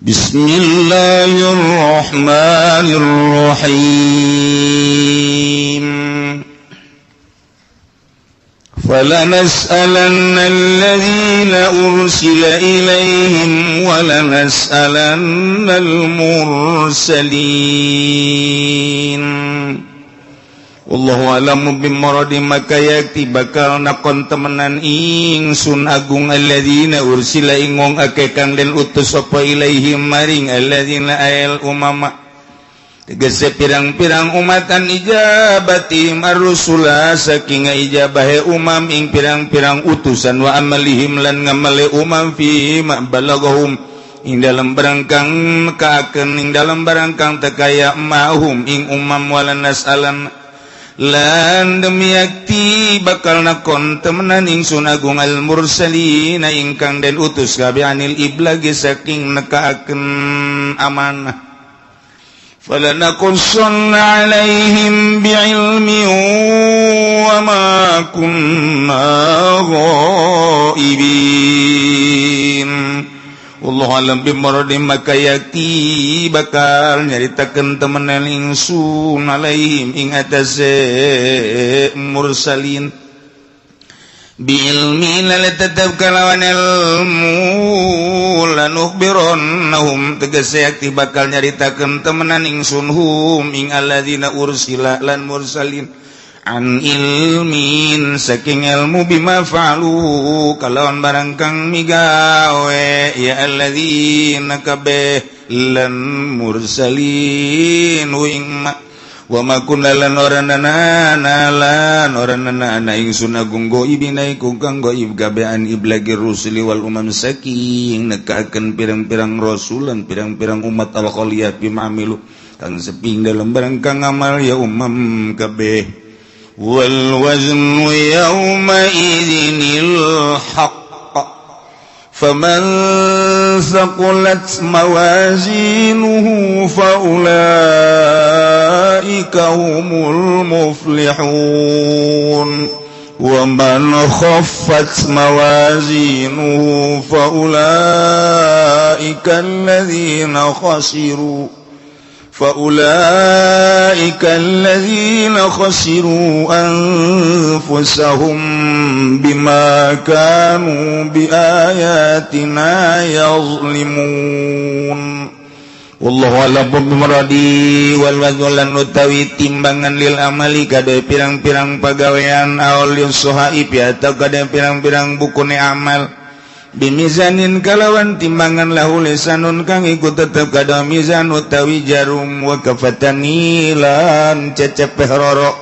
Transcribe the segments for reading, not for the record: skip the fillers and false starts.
Bismillahirrahmanirrahim. فلنسألن الذين أرسل إليهم ولنسألن المرسلين. Wallahu a'lamu bimaradi maka yakti bakal nakon temenan ingsun agung alladzina ursila ingong akekang den utus apa ilaihim maring alladzina ayal umama tegese pirang-pirang umatan ijabatim ar-rusula saking ijabahe umam ing pirang-pirang utusan wa amalihim lan ngamale umam fi ma balagahum ing dalam barangkang mekaakeun ing dalam barangkang tekaya mahum ing umam walanas alam lan demi yakti bakal nakon temenan ingsun agung al-mursalina ingkang den utus kabeh anil iblagi saking nekaakeun amanah. Falanakussanna alaihim bi'ilmin wa ma kunna ghaibin. Wallahu a'lam bimaradi maka yakti bakal nyaritakeun temenan ingsun alaihim ing atase mursalin bi'ilmin tetep kalawan ilmu lanukhbirannahum tegese yakti bakal nyaritakeun temenan ingsun hum ing alladzina ursila lan mursalin an ilmin saking ilmu bima fa'alu kalawan barang kang migawe ya alladzina kabeh lan mursalin wing wa ma kunna lan oranana ingsun agung goibina iku kang goib gabean iblagi rusuli wal umam saking nekaakeun pirang-pirang rasul lan pirang-pirang umat al-khaliyah bima'amilu kang seping dalam barang kang amal ya umam kabeh. Wal waznu yawma idzinil haqq faman thaqulat mawazinuhu faulaika humul muflihun wa man khaffat mawazinuhu faulaika الذين خسروا أنفسهم بما كانوا بآياتنا يظلمون. Wallahu a'lam bimaradi wal wazlan utawi timbangan lil amali kade pirang-pirang pagawean aul yusahaib atau kade pirang-pirang bukune amal bimizanin kalawan timbangan lahu lisanun kang iku tetep kada mizan utawi jarum wa kafatani lan cecepeh roro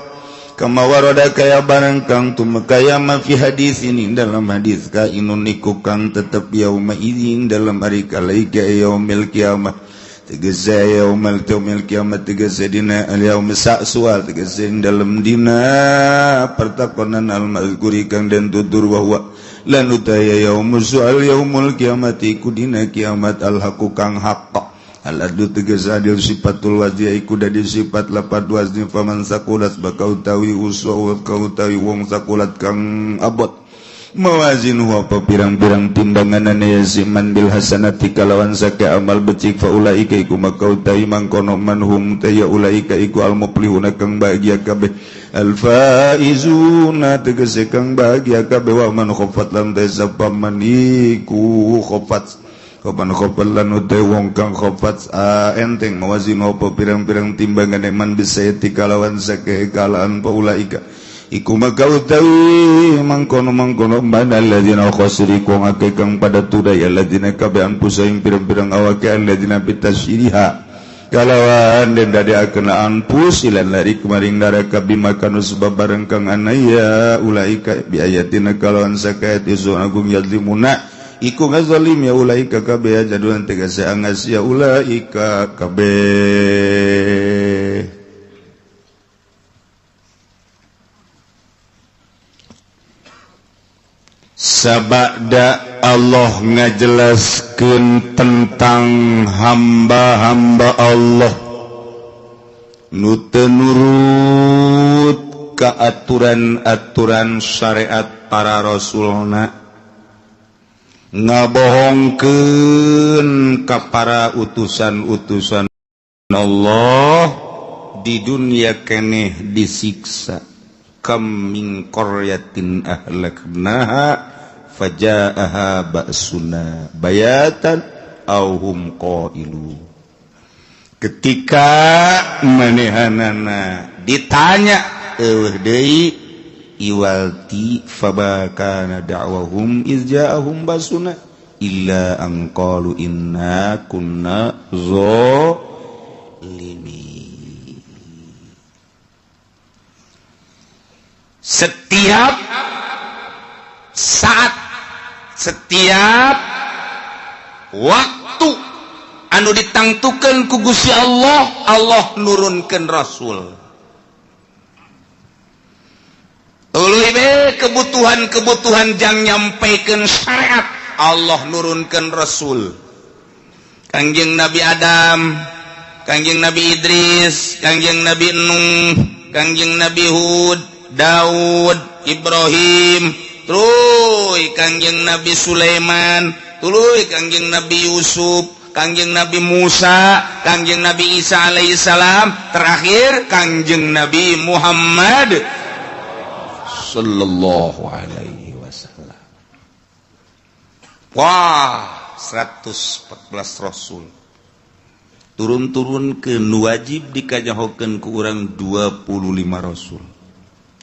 kama warada kaya barang kang tumekaya ma fi hadis ini dalam hadis ka inun iku kang tetep yauma idzin dalam hari kalaika yaumil kiamah tegese yaumil kiamah tegese dina al-yaum sa'sual tegese dalam dina pertakonan al-mazkuri kang den tutur bahwa lan utaya yaumul su'al yaumul kiamati kudina kiamat al-haqu kang haqq al-adu tegas adil sifatul wajih iku dadi sifat lapat wazni faman sakulat bakau tawi uswa kau tawi wong sakulat kang abot mawazinu apa pirang-pirang timbanganane yasiman bil hasanati kalawan sake amal becik fa ulaika iku makau tawi mangkono manhum taya ulaika iku al-muflihuna kang bahagia kabeh al-faizuna tegese kang bahagia kabeh wa man khaffat lam tasapaman iku khaffat lan utai wong kang khaffat enteng mawazin apa pirang-pirang timbangan man bisayati kalawan sake kalaan pa ulaika iku maka utawi mangkono banal ladina khasiri kong ake kang pada tudai ladina kabeh anpusaing pirang-pirang awake ladina bitasyiriha kalawan den dadiakeun anpus ilan lari kemaring neraka bimakanu sebab barang kang anaya ulaika bi ayatina kalawan sakayat isu agung yazlimuna iku ngazalim ya ulaika kabeh jaduan tegese angas ya ulaika kabeh. Sabada Allah ngajelaskeun tentang hamba-hamba Allah nu teu nurut ka aturan-aturan syariat para rasulna, ngabohongkeun ka para utusan-utusan Allah di dunia keneh disiksa. Kam min qaryatin ahlaknaha fajaaha ba'suna bayatan aw hum qailun. Ketika manehanana ditanya eueuh deui iwalti fabakana da'wahum iz ja'ahum basuna illa an qalu inna kunna zalimin. Setiap saat, setiap waktu anu ditangtukeun ku Gusti Allah, Allah nurunkeun rasul. Tuluy be kebutuhan-kebutuhan jang nyampekeun syariat, Allah nurunkeun rasul. Kangjeng Nabi Adam, Kangjeng Nabi Idris, Kangjeng Nabi Nuh, Kangjeng Nabi Hud, Daud, Ibrahim, tuluy Kangjeng Nabi Sulaiman, tuluy Kangjeng Nabi Yusuf, Kangjeng Nabi Musa, Kangjeng Nabi Isa alaihissalam, terakhir Kangjeng Nabi Muhammad sallallahu alaihi wasallam. Wah, 114 rasul. Turun-turun ke wajib dikajahokeun ku urang 25 rasul.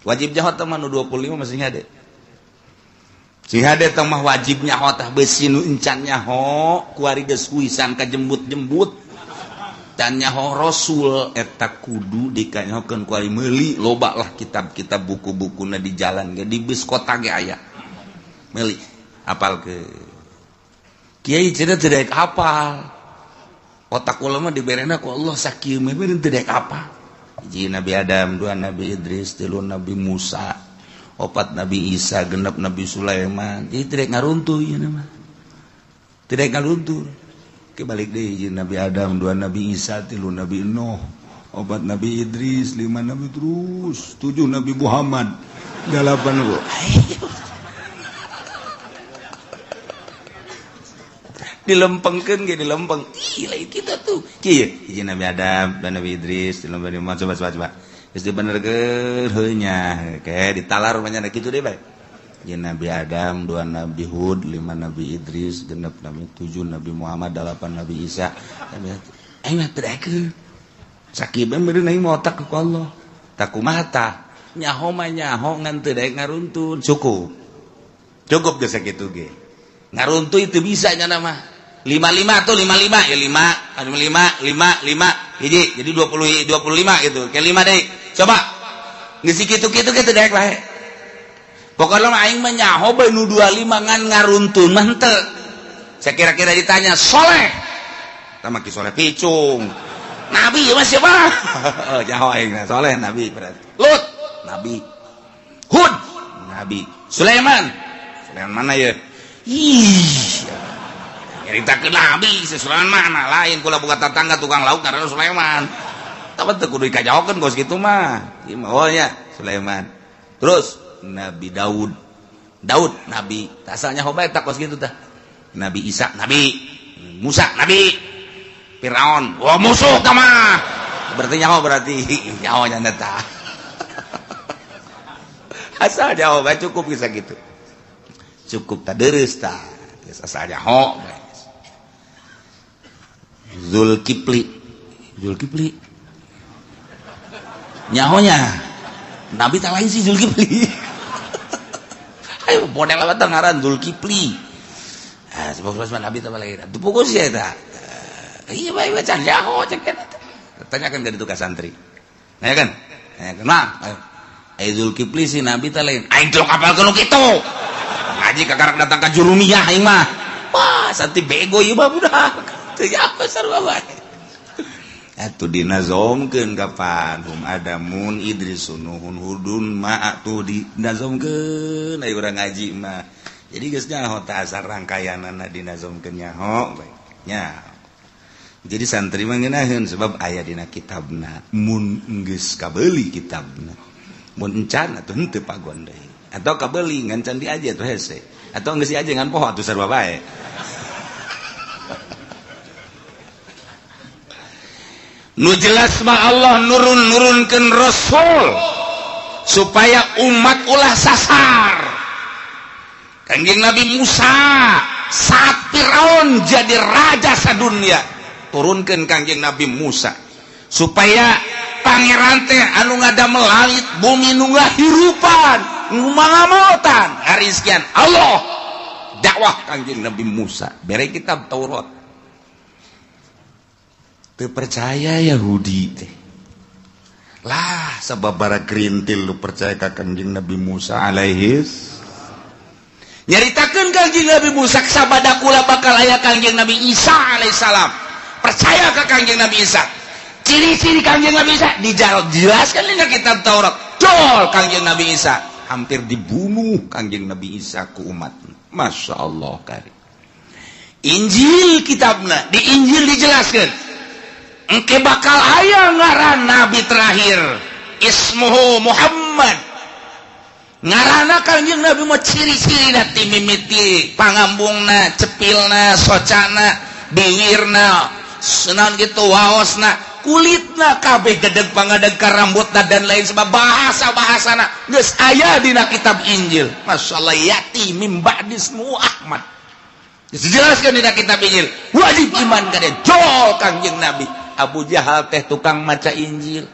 Wajib jahot mah nu 25 masih ngade. Sing hade teh mah wajib nyaho tah beusi nu encan nyaho ku ari geus kuisan ka jembut-jembut. Dan nyaho rasul eta kudu dikanyahokeun ku ari meuli, loba lah kitab-kitab buku-bukuna di jalan ge, di bus kota ge aya. Meuli apal ke kiai cenah teu daek hafal. Otak ulama diberena ku Allah sakieu mah teu daek hafal. Hiji Nabi Adam, dua Nabi Idris, tilu Nabi Musa, opat Nabi Isa, genep Nabi Sulaiman. Jadi tidak ngaruntuh ya nama. Tidak ngaruntuh. Kebalik deh, hiji Nabi Adam, dua Nabi Isa, tilu Nabi Nuh, opat Nabi Idris, lima Nabi terus, tujuh Nabi Muhammad, delapan bu. Dilempengkeun ge dilempeng. Ih, lain kita tuh. Kieu, hiji Nabi Adam, dan Nabi Idris, tilu Nabi Muhammad, coba. Geus dibenerkeun heunya, kayak ditalar rumahnya kitu deui bae. Hiji Nabi Adam, dua Nabi Hud, lima Nabi Idris, genep Nabi, tujuh Nabi Muhammad, delapan Nabi Isa. Aing mah teu daekeun. Sakieu meureun aing mah otak ku Allah. Tak kumaha tah? Nyaho mah nyaho ngan teu daek ngaruntun. Cukup geus sakitu ge. Ngaruntun itu bisa nya mah. 55 tuh 55 ya 5 hiji jadi 25 gitu ke 5 deh coba ngisi kitu-kitu kita daek bae pokoknya mah aing mah nyaho bae nu 25 ngan ngaruntun mah henteu saya kira-kira ditanya soleh sama ki soleh picung nabi ya mas siapa oh nyaho aing soleh nabi berarti Lut nabi Hud nabi Sulaiman mana ya ih cerita ke Nabi sesuatu mana lain kula buka tetangga tukang lauk karena Sulaiman tapi teu kudu dikajaokeun gos kitu mah oh nya Sulaiman terus Nabi Daud Nabi asalnya hoba eta kos kitu tah Nabi Isa Nabi Musa Nabi Firaun wah musuh tah mah berarti nyaho nyaho nya eta asal nyaho bae cukup bisa gitu cukup tah deureus tah asal nyaho bae Zulkifli nyahonya Nabi tak lain sih Zulkifli ayo model apa ngaran Zulkifli sebab Nabi tak lain itu pokok sih ya iya baik baca nyaho cek tanyakan ke itu ke santri tanyakan mah ayo Zulkifli si Nabi tak lain aing telok kapal kalau gitu ngaji kakarak datang ke Jurumiyah aing mah wah santi bego ieu mah budak ya apa sarua bae atuh dinazomkeun kapan hum adamun idrisun nuhun hudun ma atuh dinazomkeun aya urang ngaji mah jadi geus nyaho tah asal rangkaianana dinazomkeun nyaho bae nya jadi santri mah ngeunaheun sebab aya dina kitabna mun geus kabeuli kitabna mun encan atuh henteu pagon deui atau kabeli ngan can di aja tuh hese atau geus aja ngan poho atuh sarua bae. Nu jelas mah Allah nurun-nurunkeun rasul supaya umat ulah sasar. Kangjeng Nabi Musa saat Firaun jadi raja sadunya, turunkeun Kangjeng Nabi Musa supaya pangeran teh anu ngadamel langit bumi nu ngahirupan nu mangamotan hari sekian Allah dakwah Kangjeng Nabi Musa bere kitab Taurat. Teu percaya Yahudi teh lah sababaraha gerintil lu percaya ka Kangjeng Nabi Musa alaihis nyaritakeun Kangjeng Nabi Musa sabada kula bakal aya Kangjeng Nabi Isa alaihissalam percaya ka Kangjeng Nabi Isa ciri-ciri Kangjeng Nabi Isa dijelaskan dina kitab Taurat. Jol Kangjeng Nabi Isa hampir dibunuh Kangjeng Nabi Isa ku umat. Masya Allah karim. Injil kitabna di Injil dijelaskan engke bakal aya ngaran nabi terakhir ismuhu Muhammad ngarana Kangjeng Nabi mah ciri-cirina ti mimiti pangambungna cepilna socana bibirna senan gitu waosna kulitna kabeh gedeg pangadeg ka rambutna dan lain sebab bahasa-bahasana geus aya dina kitab Injil. Masyaallah yati mim ba'di ismu Ahmad. Dijelaskeun dina kitab Injil. Wajib iman ka dia. Jol Kangjeng Nabi. Abu Jahal teh tukang maca Injil.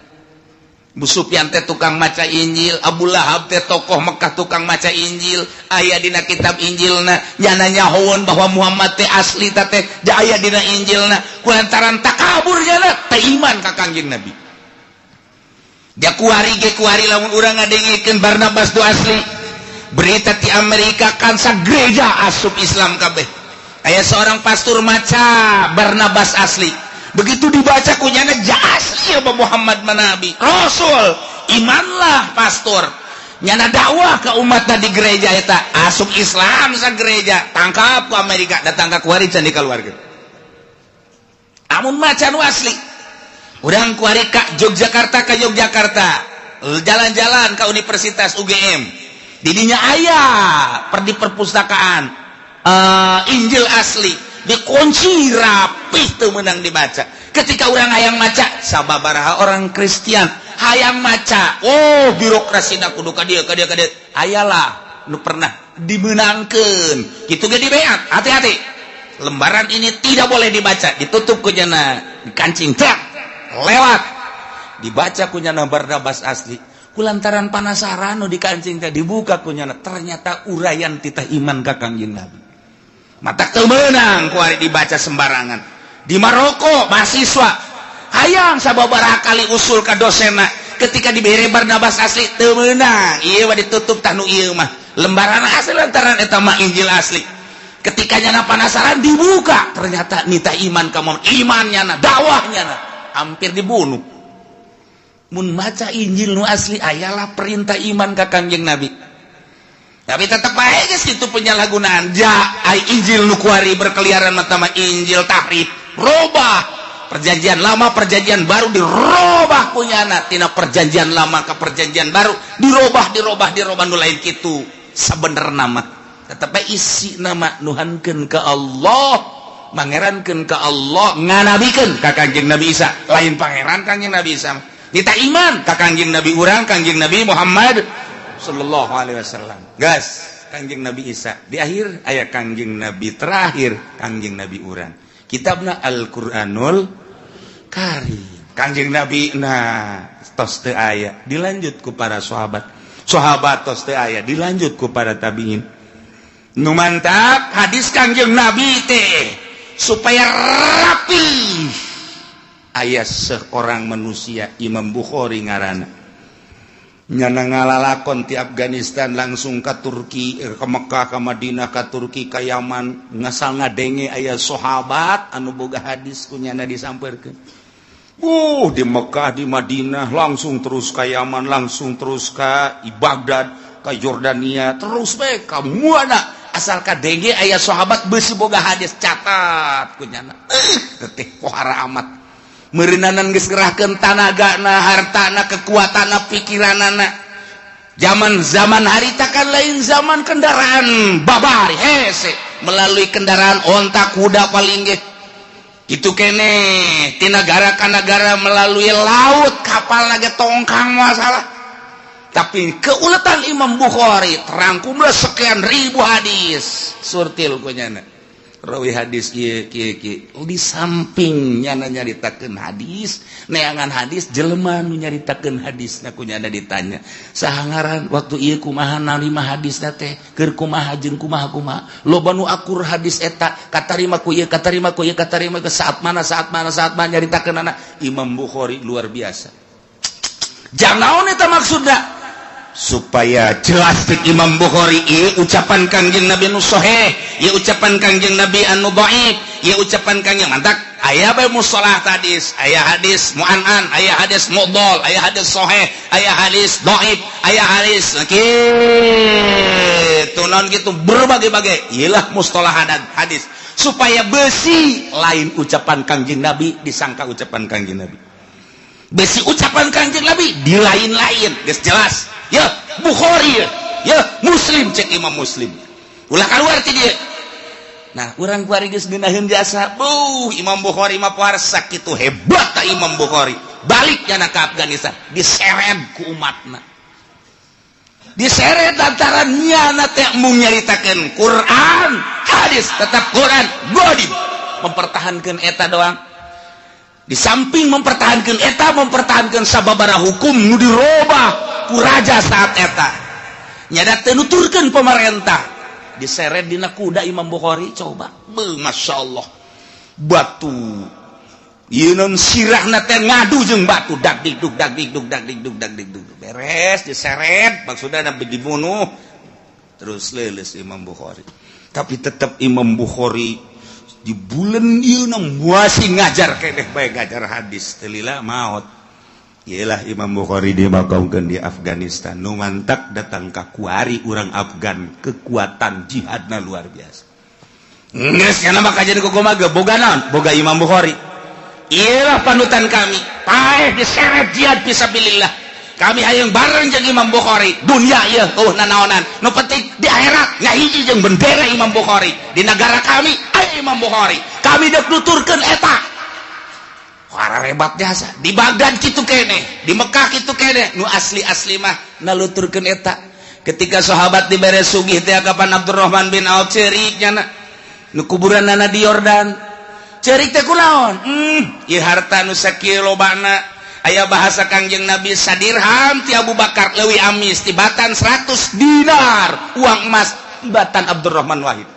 Abu Sufyan teh tukang maca Injil. Abu Lahab teh tokoh Mekah tukang maca Injil. Aya dina kitab Injilna nyana nyahoon bahwa Muhammad teh asli teh aya dina Injilna kulantaran takabur nyana teh iman ka Kangjeng Nabi. Dia kuari lamun urang ngadengikeun Barnabas tu asli. Berita ti Amerika kan sa gereja asup Islam kabeh. Aya seorang pastor maca Barnabas asli. Begitu dibaca kunyana asli ya Muhammad manabi Rasul imanlah pastor nyana dakwah ke umatna di gereja eta asup Islam sa gereja tangkap ku Amerika datang ka kuari can dikaluarkeun amun maca nu asli urang kuari ka Yogyakarta jalan-jalan ka Universitas UGM didinya aya di perpustakaan Injil asli dikunci rapih tuh menang dibaca. Ketika orang hayang maca sababaraha orang Kristen hayang maca birokrasi na kudu ka dieu ayalah nu pernah dimenangkeun kitu ge dibeat hati-hati lembaran ini tidak boleh dibaca ditutup ku nyana dikancing trak lewat dibaca ku nyana Barnabas asli kulantaran panasaran nu dikancing teh dibuka ku nyana ternyata urayan titah iman ka Kangjeng Nabi. Mata kemenang kuari dibaca sembarangan di Maroko mahasiswa hayang sababaraha kali usul ka dosenna ketika dibere Barnabas asli teu meunang ieu mah ditutup tah nu ieu mah lembaran asli lantaran eta mah Injil asli ketika nyana panasaran dibuka ternyata nita iman ka Muhammad imannya na dakwahnya na hampir dibunuh mun maca Injil nu asli ayalah perintah iman ka Kangjeng Nabi. Tapi tetap baik itu penyalahgunaan. Injil nu kuari berkeliaran matama Injil tahrif, robah perjanjian lama perjanjian baru dirobah punyana tina perjanjian lama ke perjanjian baru dirobah nu lain kitu sabenerna mah tetep isi nama nuhankeun ka Allah mangerankeun ka Allah nganabikeun ka Kangjeng Nabi Isa lain pangeran Kangjeng Nabi Isa kita iman ka Kangjeng Nabi urang Kangjeng Nabi Muhammad sallallahu alaihi wasallam. Gas Kangjeng Nabi Isa di akhir aya Kangjeng Nabi terakhir Kangjeng Nabi urang kitabna Al-Qur'anul Karim Kangjeng Nabi tos teu aya dilanjut ku para sahabat tos teu aya dilanjut ku para tabiin nu mantap hadis Kangjeng Nabi teh supaya rapi aya seorang manusia Imam Bukhari ngaranna nyana ngalalakon ti Afghanistan langsung ke Turki ke Mekah ke Madinah ke Turki ke Yaman ngasal ngadenge aya sahabat anu boga hadis kunyana disampeurkeun di Mekah di Madinah langsung terus ke Yaman langsung terus ke Baghdad ke Yordania terus bae ka muana asal kadenge aya sahabat beusi boga hadis catat kunyana teh pohara amat meureunanan geus gerahkeun tanagana hartana kekuatanna pikiranana Zaman harita kan lain zaman kendaraan babari hese melalui kendaraan onta kuda paling ge gitu kene ti negara ka negara melalui laut kapal lagi tongkang masalah. Tapi keuletan Imam Bukhari terangkumlah sekian ribu hadis surtil kunyana rawi hadis kieu di sampingnya nyaritakeun hadis neangan hadis jelema nu nyaritakeun hadisna kunyana ditanya sahangaran waktu ieu kumaha narima hadisna teh keur kumaha jeung kumaha loba nu akur hadis eta katarima ku ieu katarima ke saat mana nyaritakeunana Imam Bukhari luar biasa. Jangan naon eta maksudna supaya jelas di Imam Bukhari ieu ucapan Kangjeng Nabi anu sahih, ieu ucapan Kangjeng Nabi anu dhaif, ieu ucapan Kangjeng mantak aya bae mustalah hadis, aya hadis mu'an'an, aya hadis mudhal, aya hadis sahih, aya hadis dhaif, aya hadis kitu naon kitu berbagai-bagai ieulah mustalah hadis supaya besi lain ucapan Kangjeng Nabi disangka ucapan Kangjeng Nabi. Besi ucapan Kangjeng Nabi di lain-lain geus jelas ya Bukhari ya Muslim cek Imam Muslim ulah keluar ti dieu. Nah urang kuari geus ngeunaheun jasa Imam Bukhari mah puarsa kitu hebat ta Imam Bukhari balik nya ka Afghanistan diseret ku umatna diseret lantaran nyana teh mung nyaritakeun Quran hadis tetap Quran godin mempertahankan eta doang. Di samping mempertahankan eta mempertahankan sababara hukum nu dirobah ku raja saat eta nyada teu nuturkeun pemerintah diseret dina kuda Imam Bukhari coba masyaallah batu ieu non sirahna teh ngadu jeung batu dak digdug beres diseret maksudna dibunuh terus leuleus Imam Bukhari. Tapi tetap Imam Bukhari di bulan ieu masih ngajar keneh bae ngajar hadis teu lila maot. Iyalah Imam Bukhari dimakaungkeun di Afghanistan nu mantak datang ka kuari urang Afgan kekuatan jihadna luar biasa. Geus kana mah kajian kumaha ge boga naon? Boga Imam Bukhari. Iyalah panutan kami. Paeh diseret jihad fisabilillah. Kami hayang bareng jeung Imam Bukhari dunia ieu nanaonan nu penting di akhirat ngahiji jeung bendera Imam Bukhari di negara kami aya Imam Bukhari kami deuk nuturkeun eta para rebat jasa di Baghdad kitu keneh di Mekah kitu keneh nu asli mah naluturkeun eta ketika sahabat dibere sugih teh kapan Abdurrahman bin Auf ceurik nya nu kuburanna di Yordan ceurik teh kunaon ieu harta nu sakieu lobana aya bahasa Kangjeng Nabi sadirham ti Abu Bakar leuwih amis tibatan 100 dinar uang emas tibatan Abdurrahman Al-Wahid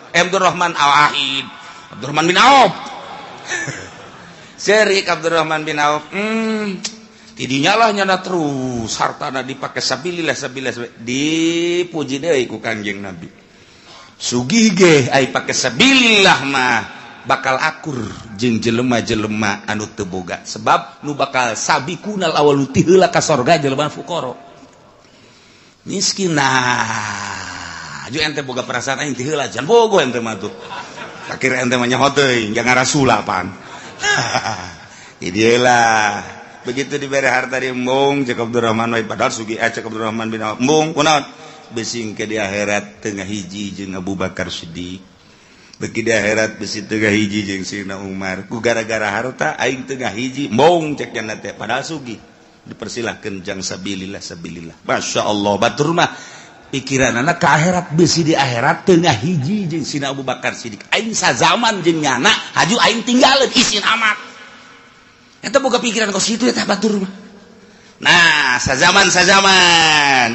Abdurrahman bin Auf serik Abdurrahman bin Auf tidinya lah nyana terus hartana dipake sabilillah dipuji deui ku Kangjeng Nabi sugih ge ai pake sabilillah mah bakal akur jeung jelema-jelema anu teu boga sebab nu bakal sabiqunal awalu ti heula ka sorga jelema fuqara miskin aju ente boga perasaan aing ti heula jan bogo ente mah tuh kakir ente mah nyaho teuing jangan rasulapan idielah begitu dibere harta di embung cek Abdurrahman wae padahal sugih cek Abdurrahman bin Auf embung kunaon besing ke di akhirat tengah hiji jeung Abu Bakar Siddiq beki di akhirat besi tengah hiji jeung Sina Umar ku gara-gara harta aing tengah hiji mong cek cenah teh padahal sugih dipersilahkeun jang sabilillah Masya Allah batur mah pikiranana ka akhirat besi di akhirat tengah hiji jeung Sina Abu Bakar Siddiq aing sazaman jeung nyana haju aing tinggalin isin amat eta boga pikiran kos kitu eta batur mah nah sazaman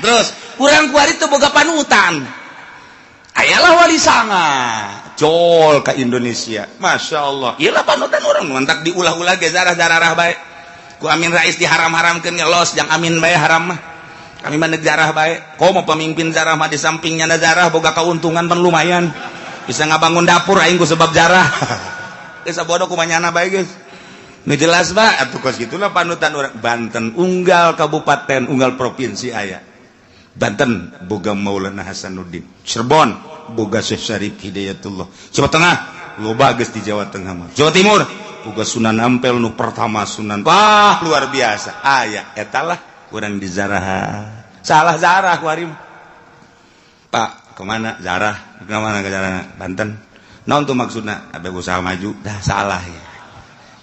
terus urang kuari teu boga panutan ayalah wali sanga col ke Indonesia Masya Allah iyalah panutan orang mantak diulah-ulah ge zarah-zarah bae ku Amin Rais diharam-haramkeun ngelos jang Amin bae haram mah kami mah zarah bae komo pemimpin zarah mah di sampingnya na zarah boga kauntungan pan lumayan bisa ngabangun dapur aing ku sebab zarah geus sabodo kumanyana bae geus nu jelas ba atuh kos gitulah panutan urang Banten unggal kabupaten unggal provinsi aya Banten boga Maulana Hasanuddin Cirebon boga Syekh Syarif Hidayatullah Jawa Tengah loba geus di Jawa Tengah mah Jawa Timur boga Sunan Ampel nu pertama Sunan wah luar biasa aya eta lah urang di Zaraha salah zarah kuarim Pak kemana zarah kemana ke zarah Banten naon tuh maksudna abe usaha maju dah salah ya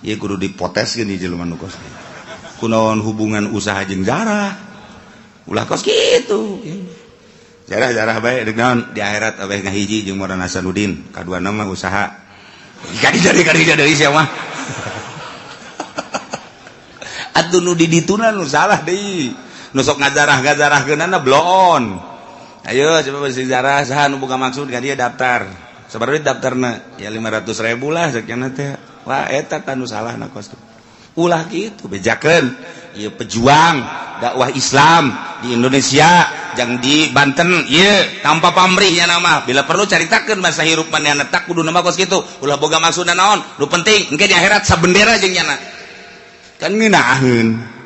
ieu kudu dipotes gini jelema nu kos kunaon hubungan usaha jeung zarah ulah kos kitu zarah bae deuk naon di akhirat abeh ngahiji jeung Maulana Hasanuddin kaduana mah usaha jadi deui sia mah atuh nu di dituna nu salah deui nu sok ngazarah-ngazarahkeunana bloon ayo coba bisi zarah saha nu boga maksud ka dia daftar sabaraha daftarna ya 500.000 lah sakiana teh wah eta tanu salahna kos ulah kitu bejakeun ieu pejuang dakwah Islam di Indonesia jang di Banten ieu tanpa pamrihnya nama bila perlu caritakeun masa hirup manehna tak kudu nama kos kitu ulah boga maksudna naon nu penting engke di akhirat sabendera jeung nyana kan ngeunaheun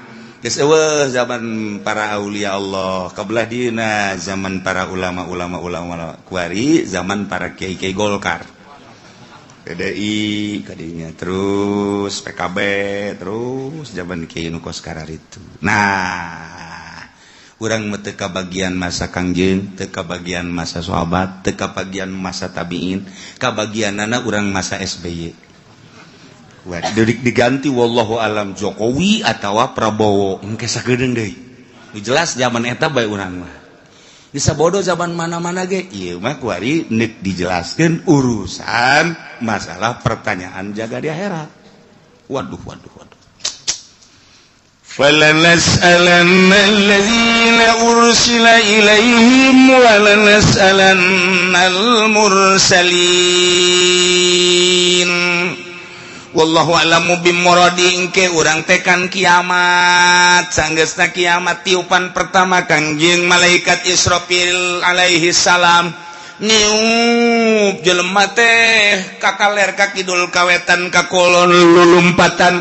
geus eueuh zaman para aulia Allah kabelah dieuna zaman para ulama kuari zaman para kiai-kiai Golkar PDI kadinya terus PKB terus zaman kiai nu kos karar itu nah urang mah teu kabagian masa Kangjeng teu kabagian masa sahabat teu kabagian masa tabiin kabagianana urang masa SBY diganti wallahu alam Jokowi atawa Prabowo engke sagedeung deui jelas zaman eta bae urang mah bisa bodoh zaman mana-mana ge ieu mah kuari neuk dijelaskeun urusan masalah pertanyaan jaga di akhirat waduh falanas'alanna alladzina ursila ilaihim walanas'alannal mursalin wallahu a'lamu bimuradi engke urang tekan kiamat sanggeusna kiamat tiupan pertama Kangjeng malaikat Israfil alaihi salam niup jelema teh ka kaler ka kidul kawetan ka kulon lulumpatan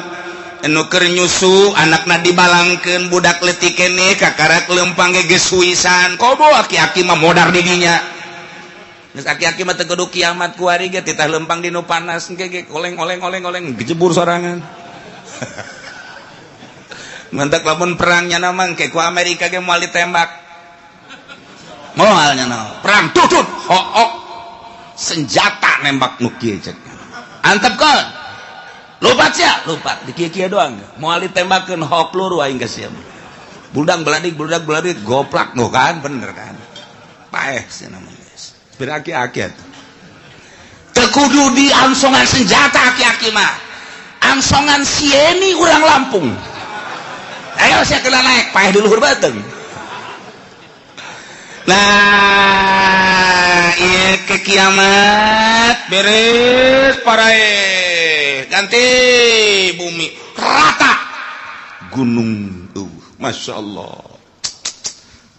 anu keur nyusu anakna dibalangkeun budak leutik keneh kakarak leumpang ge geus suisan kobo aki-aki mah modar di dinya geus aki-aki mah teu kudu kiamat kuari ge titah leumpang di nu panas engke ge oleng gejebur sorangan mantak lamun perangnya nama engke ku Amerika ge moal ditembak moalnya naon perang tutut hook senjata nembak nu kieu cek antepkeun lupat di kieu doang moal ditembakkeun hook lur aing geus sia budak beladik goplak nu kan bener kan paeh sia namanya beraki-aki tekudu di ansongan senjata aki-aki mah ansongan sieni urang Lampung ayo saya kena naik paeh di luhur bateung nah ieu ke kiamat beres parae ganti bumi rata gunung Masya Allah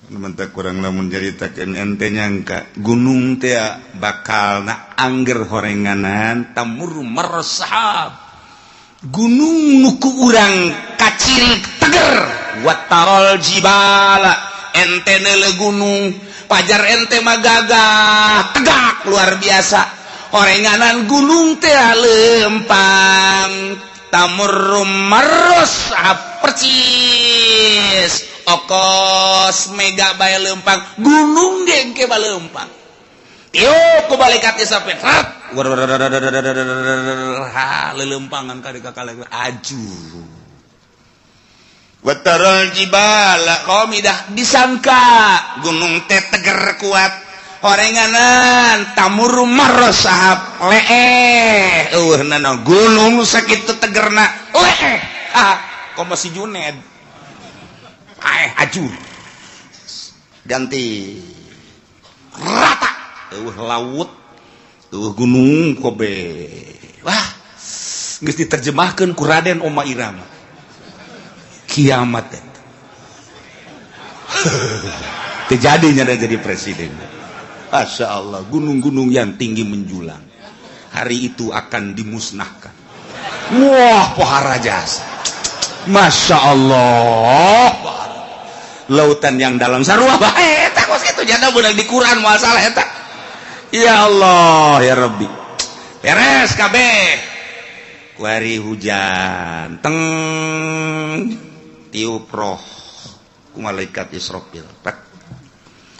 mentak kurang lamun jaritakeun ente nyangka gunung teh bakal na angger horenganan tamur meresap gunung nuku urang kaciri teger watarol jibala ente neule gunung pajar ente mah gagah tegak luar biasa horenganan gunung teh lempang tamur meresap percis okos mega bae leumpang gunung gengke bae leumpang tiup ku balikat sampai rat lelempangan ka kaleng aju watarol jibala qamidah disangka gunung teh teger kuat horenganan tamur marosahab leeh nana gunung sakitu tegerna leeh kok masih Juned ajur ganti rata laut gunung kobe wah geus diterjemahkeun ku Raden Oma Irama kiamat terjadinya dan jadi presiden Masya Allah gunung-gunung yang tinggi menjulang hari itu akan dimusnahkan wah pohara jasa Masya Allah lautan yang dalam sarua bae eta kos kitu janda beunang di Quran masalah eta ya Allah ya Rabbi beres kabeh kuari hujan teng tiup roh ku malaikat Israfil.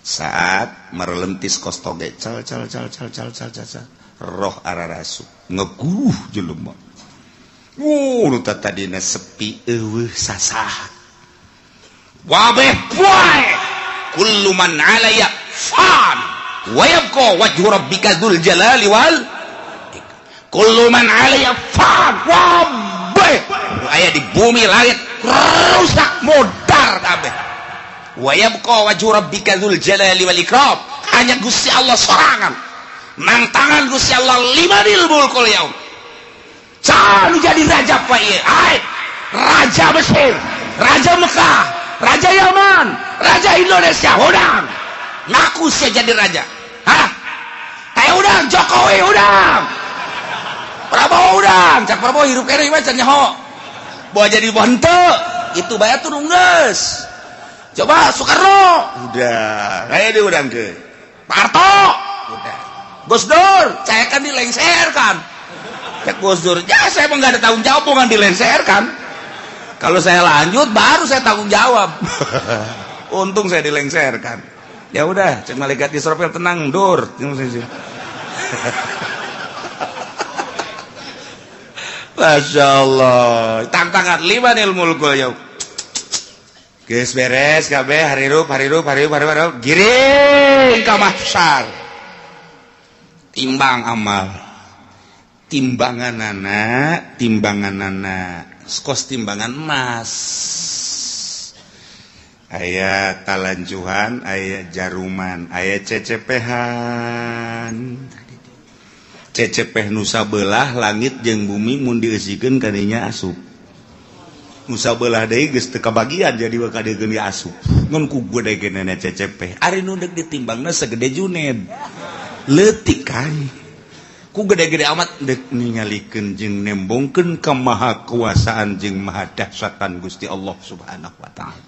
Saat merelentis kostoge cal roh ararasu ngeguh jelema. Nu tadina sepi eueuh sasah. Wabeh poe kullu man 'alaya fan wa yabqa wajhu rabbika dzul jalali wal kullu man 'alaya fan wabeh aya di bumi langit rusak modar kabeh wa yabqa wajhu rabbika dzul jalali wal ikram hanya Gusti Allah sorangan nang tangan Gusti Allah limanil mulkul yaum can jadi raja pa ieu ai raja Mesir raja Mekah Raja Yaman, Raja Indonesia, udang. Ngaku sih jadi raja. Hah? Kayak udang, Jokowi udang. Prabowo udang. Cak Prabowo hirup kere mah can nyaho. Bawa jadi bonte. Itu bayar tuh nungges. Coba Soekarno. Udah. Kayak dia udang ke. Pak Harto. Udah. Gus Dur, saya kan dilengserkan. Cak Gus Dur, ya saya emang gak ada tanggung jawab bukan dilengserkan. Kalau saya lanjut baru saya tanggung jawab. Untung saya dilengserkan. Ya udah, cek malaikat Israfil tenang, Dur. Masya Allah. Tantangan limanil mulkul yaum. Geus beres kabeh harirup. Giring ka mahsyar. Timbang amal. Timbanganana. Skos timbangan emas aya talanjuhan aya jaruman aya cecepehan cecepeh nu sabelah langit jeung bumi mun dieusikeun ka dinya asup nu sabelah deui geus teu kabagian jadi wa kadegeun ge asup ngun ku gedegeunana cecepeh ari nu deuk ditimbangna sagede Juned leutik kan ku gede-gede amat dek ningalikeun jeung nembongkeun ka maha kuasaan jeung maha dahsyatan Gusti Allah Subhanahu wa taala.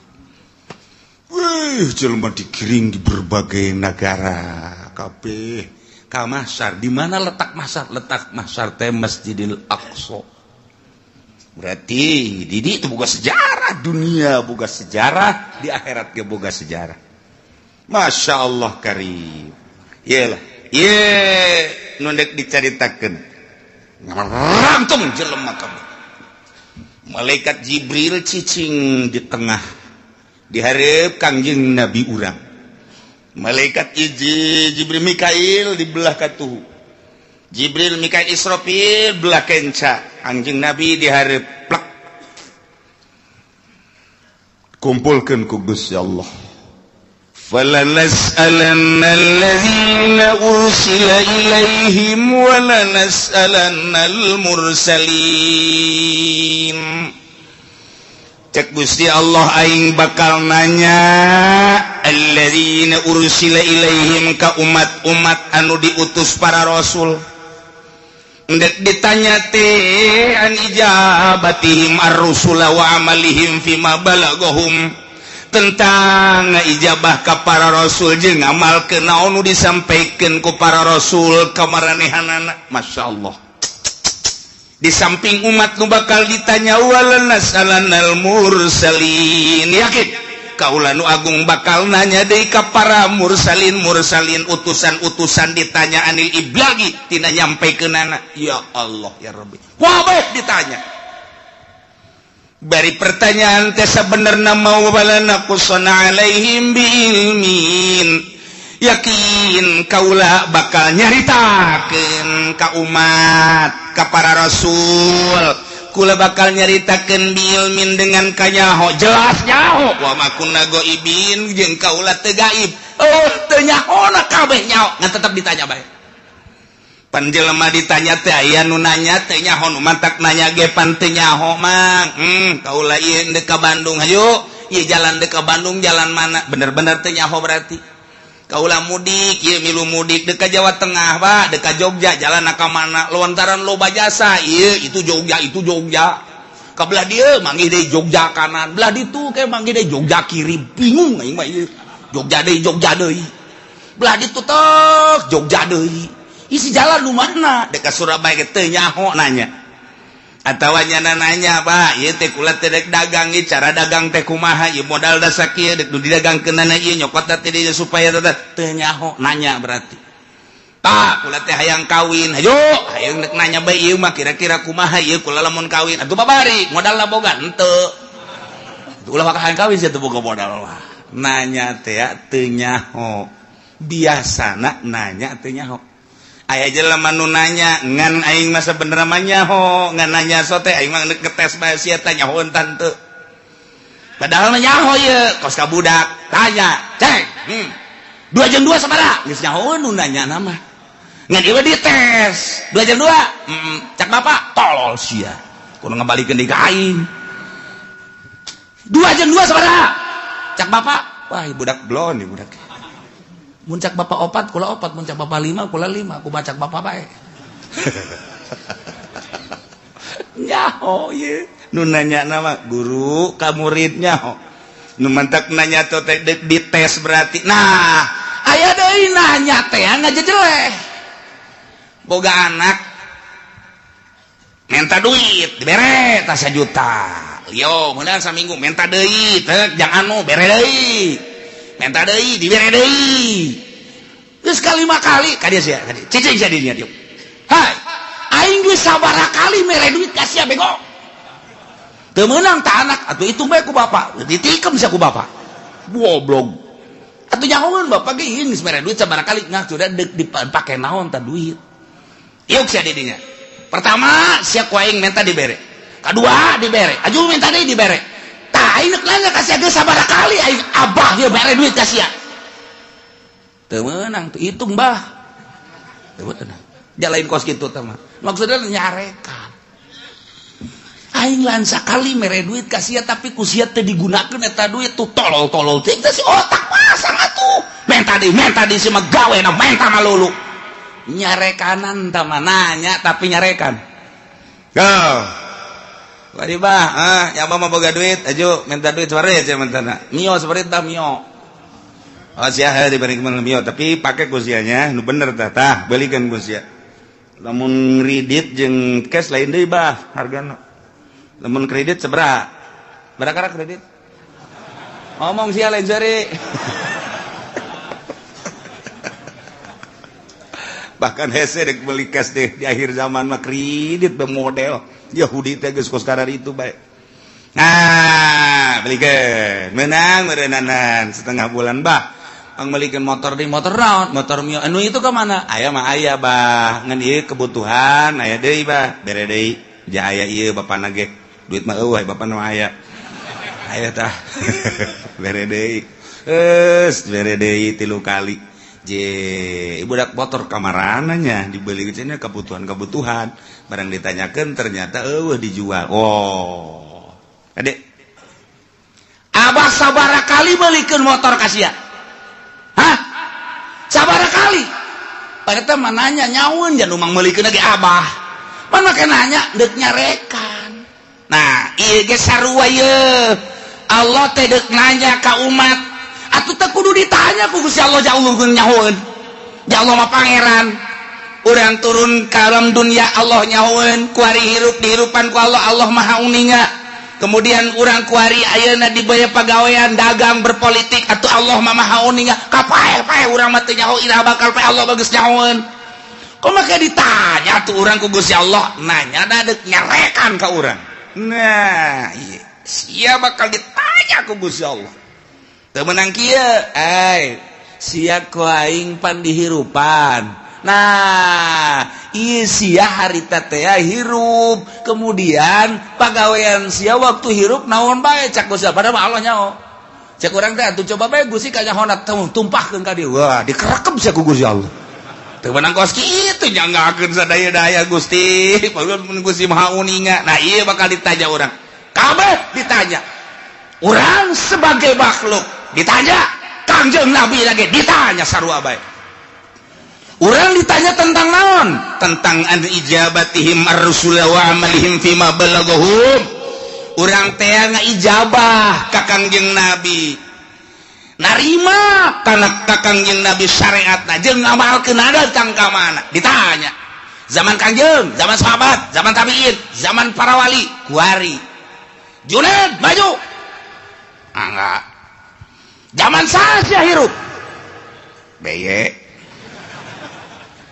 Wih, jelema digiring di berbagai negara kabeh ka mahsyar. Di mana letak mahsyar? Letak mahsyar teh Masjidil Aqsa. Berarti di dieu teh boga sejarah, dunia boga sejarah, di akhirat ge boga sejarah. Masya Allah karim. Iyalah. Nundek dicaritakeun ngrantung jelema kabeh malaikat Jibril cicing di tengah di hareup Kangjeng Nabi urang malaikat Jibril Mikail di belah katuhu Jibril Mikail Israfil belah kenca Kangjeng Nabi di hareup plek kumpulkeun ku Gusti Allah فَلَنَسْأَلَنَّ الَّذِينَ أُرْسِلَ إِلَيْهِمْ وَلَنَسْأَلَنَّ الْمُرْسَلِينَ Cek Gusti Allah aing bakal nanya alladzina ursila ilaihim ka umat-umat anu diutus para rasul ndek ditanya teh an ijabatihim ar-rusula wa amalihim fima balagahum tentang ijabah ka para rasul jeung amal kenaon nu disampaikeun ku para rasul ka maranehanana. Masya Allah. Di samping umat nu bakal ditanya walanas'alannal mursalin, yakin kaula nu agung bakal nanya deui ka para mursalin utusan-utusan ditanya anil iblagi tina nyampekeunana. Ya Allah ya Rabbi, wabah ditanya. Bari pertanyaan teh sabenerna mau balana qusana alaihim biilmin, yakin kaula bakal nyaritakeun ka umat ka para rasul kula bakal nyaritakeun biilmin dengan kanyaho jelas nyaho wa makunna ghaibin jeung kaula teu gaib teu nyahona kabeh nyaho ngan tetep ditanya bae. Pan jelema ditanya teh aya nu nanya teh nyaho nu mantak nanya ge pan teu nyaho mang. Kaula ieu deuk ka Bandung hayu, ieu jalan deuk ka Bandung jalan mana? Bener-bener teu nyaho berarti. Kaula mudik, ieu milu mudik deuk ka Jawa Tengah, Pak, deuk ka Jogja jalan ka mana? Lontaran loba jasa, ieu itu Jogja. Ka belah dieu manggih deui Jogja kanan, belah ditu ke manggih deui Jogja kiri. Bingung aing mah ieu. Jogja deui. Belah ditu tok Jogja deui. Isi jalan lu mana? Dekat Surabaya teu nyaho nanya. atawanya nanya Pak ieu teh kula teh dagang ieu cara dagang teh kumaha ieu modal da sakieu dek nu didagangkeun na ieu nyokot teh dia supaya teh nyaho nanya berarti Pak kula teh hayang kawin hayo hayang dek nanya bae ieu mah kira-kira kumaha ieu kula lamun kawin atuh babari modalna boga henteu ulah maka hayang kawin sia teu boga modal wah nanya teh teu nyaho biasana nanya teu nyaho aya jelema nu nanya ngan aing masa bener mah nyaho ngan nanya sote aing mah ngetes bae sia teh nyahoeun tante padahal mah nyaho ieu kos ka budak tanya cek 2 + 2 sabaraha geus nyahoeun nu nanya nama ngan ieu dites 2 + 2 cak bapak tolol sia kudu ngabalikeun deui ka aing 2 + 2 sabaraha cak bapak wah budak blon ieu budak muncak bapak 4 kula 4 muncak bapak 5 kula 5 aku bacak bapak bae nyaho ye nu nanya nama guru ka muridnya nu mantak nanya teh dites berarti nah aya deui nanya teh ngajejeleh boga anak minta duit dibere tas 1 juta yo meunang saminggu minta deui teh jang anu bere deui minta deui dibere deui geus kalima kali ka dia sia cicing sia dinya dieu hai aing geus sabaraha kali mere duit ka sia bego teu meunang tah anak atuh hitung bae ku bapak ditikem sia ku bapak goblok atuh nyahoeun bapak ge ieu geus mere duit sabaraha kali ngah sudah dipake naon tah duit ieu sia dinya pertama sia ku aing minta dibere kadua dibere aju minta deui dibere tah aing nanya ka sia geus sabaraha kali aing abah ieu mere duit ka sia teu meunang teu hitung bah teu meunang jalain kos kitu teh mah maksudna nyarekan aing lan sakali mere duit ka sia tapi ku sia teu digunakeun eta duit tuh tolol-tolol teh si otak pasang atuh menta di si mah gawena menta mah lulu nyarekanan tah mah nanya tapi nyarekan go Wadi bah, ya mah boga duit, ajo minta duit sore aja mentana. Mio seperti tah mio. Oh sia dibanding mio, tapi pakai kusianya, nu bener tah, belikan kusia. Lamun kredit jeung cash lain deui bah hargana. Lamun kredit sabaraha? Barakara kredit? Ngomong sia lain sari. Bahkan hese dek beli cash deh di akhir zaman mah kredit bermodel. Yahudi teh geus kos karar itu bae. Nah, belikeun. Menang meureunanan setengah bulan bah. Ang belikeun motor di motor naon? Motor mio. Anu itu ke mana? Aya mah aya bah. Ngan ieu kebutuhan aya deui bah. Bere deui. Ja aya ieu bapana ge. Duit mah eueuh bapana mah aya. Aya tah. Bere deui. Bere deui 3 kali. Budak motor kamarananya dibeli cenah kebutuhan barang ditanyakan ternyata dijual. Oh adek abah sabaraha kali belikeun motor ka sia? Hah? Sabaraha kali? Padahal mah nanya nyaun jan umang meulikeun lagi abah pan make nanya deuk nyarekan. Nah ieu ge sarua ieu Allah teh deuk nanya ka umat atuh teh kudu ditanya ku Gusti Allah jauhkeun nyahoeun. Ja Allah mah pangeran. Urang turun ka alam dunia Allah nyahoeun, kuari hirup dihirupan ku Allah, Allah Maha Uninga. Kemudian urang kuari ayeuna di baya pagawean dagang berpolitik atuh Allah mah Maha Uninga. Kapae urang mah teu nyaho ira bakal pae Allah bageus nyahoeun. Kumaha ditanya tuh urang ku Gusti Allah nanya da deuk nyarekan ka urang. Nah, ieu sia bakal ditanya ku Gusti Allah. Teu meunang kieu, sia ku aing pan dihirupan. Nah, ieu sia harita teh hirup, kemudian pagawean sia waktu hirup naon bae cak Gusti padahal mah Allah nyaho. Cak urang teh atuh coba bae Gusti ka nyahona tumpahkeun ka dieu. Wah, dikerekem sia ku Gusti Allah. Teu meunang kos kitu nyanggakeun sadaya-daya Gusti, pangeun Gusti Maha Uninga. Nah, ieu bakal ditanya urang. Kabeh ditanya. Urang sebagai makhluk ditanya, Kangjeng Nabi lagi ditanya sarua bae. Urang ditanya tentang naon? Tentang an ijabatihim ar-rusul wa amalihim fima balaghum. Urang teh ngaijabah ka Kangjeng Nabi. Narima kana ka Kangjeng Nabi syariatna jeung ngamalkeun ada tang ka mana? Ditanya. zaman Kangjeng, zaman sahabat, zaman tabi'in, zaman para wali, kuari. Junaid maju. Enggak. Zaman saya hirup. Beye.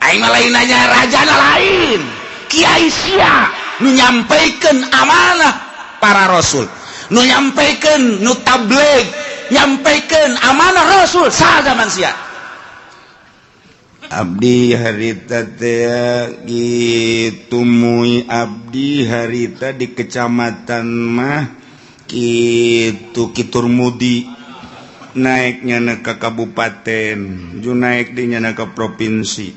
Aing mah lain nanya raja lain. Kiai sia nu nyampaikeun amanah para rasul. Nu nyampaikeun nu tabligh, nyampaikeun amanah rasul sa zaman sia. Abdi harita teh gitu mui abdi harita di kecamatan mah kitu Kiturmudi naiknya ke kabupaten ju naik dinya ke provinsi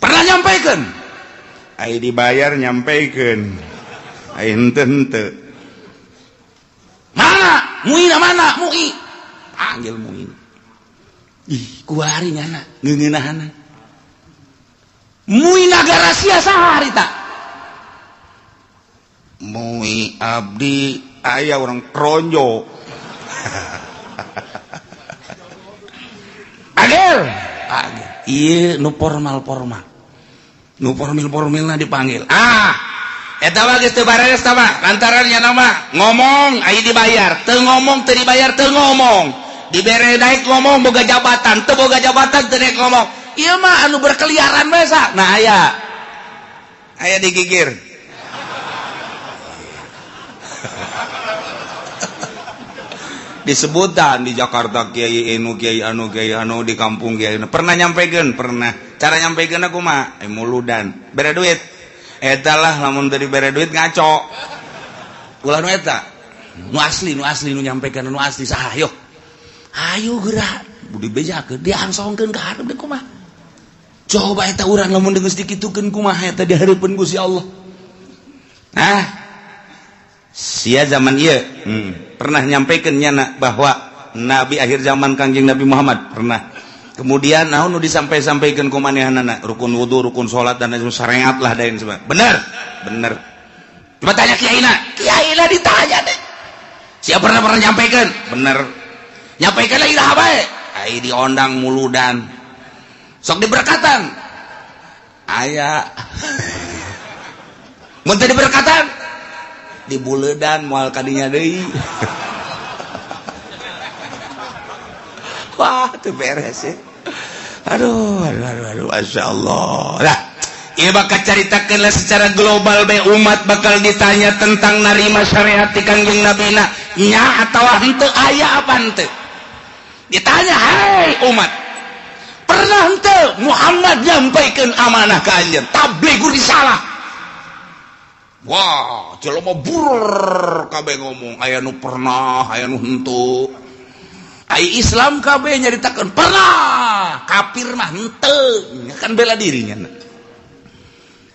pernah nyampaikan ai dibayar nyampaikan ai henteu mana mui panggil mui ih kuari nyana ngeungeunahana mui nagara sia saha harita mui abdi aya orang kronjo agel iya nu formal nu formil dipanggil eta mah geus teu bares tah mah lantaran nya nama ngomong aya dibayar teu ngomong teu dibayar teu ngomong dibere naik ngomong boga jabatan teu boga jabatan teu naik ngomong ieu mah anu berkeliaran bae sa nah aya digigir disebutan di Jakarta kiai anu di kampung kiai pernah nyampaikan cara nyampaikan aku mah muludan bere duit eta lah lamun teu dibere duit ngaco ulah nu eta nu asli nu nyampaikan nu asli saha yo ayo gerak budi bejakeun diangsongkeun ka hareup deuk kumaha coba eta urang lamun geus dikitukeun kumaha eta di hareupeun Gusti Allah sia zaman ieu pernah nyampaikan nyana bahwa Nabi akhir zaman Kangjeng Nabi Muhammad pernah kemudian naon nu disampaikan ku manehanana rukun wudu rukun salat dan syariat lah dain sebab bener coba tanya kiaina ditanya deh siapa pernah nyampaikan bener nyampaikan lagi dah bae ai diondang muludan sok diberkatan aya mun teu diberkatan di buledan moal kadinya deui wah teu beres ya aduh Masya Allah lah ieu bakal caritakeun lah secara global bae umat bakal ditanya tentang narima syariat ti Kangjeng Nabi na nya atawa henteu aya apa henteu ditanya hai umat pernah henteu Muhammad nyampaikeun amanah ka anjeun tabligh risalah wah jelema burr kabeh ngomong aya nu pernah aya nu henteu ai Islam kabeh nyaritakeun pernah kafir mah henteu kan bela dirinya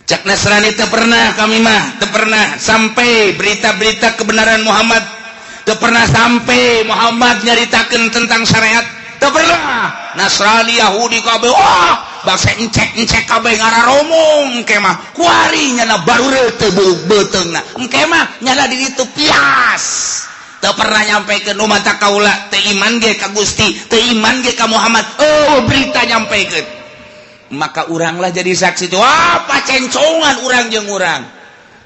cak Nasrani teu pernah kami mah teu pernah sampai berita-berita kebenaran Muhammad teu pernah sampai Muhammad nyaritakeun tentang syariat teu pernah Nasrani Yahudi kabeh wah bangsa encek kabeh ngararomong engke mah kuari nyana baru teu beuteungna engke mah nyana di ditu pias teu pernah nyampaikeun umat kaula teu iman ge ka Gusti teu iman ge ka Muhammad berita nyampaikeun maka uranglah jadi saksi tuh pacencongan urang jeung urang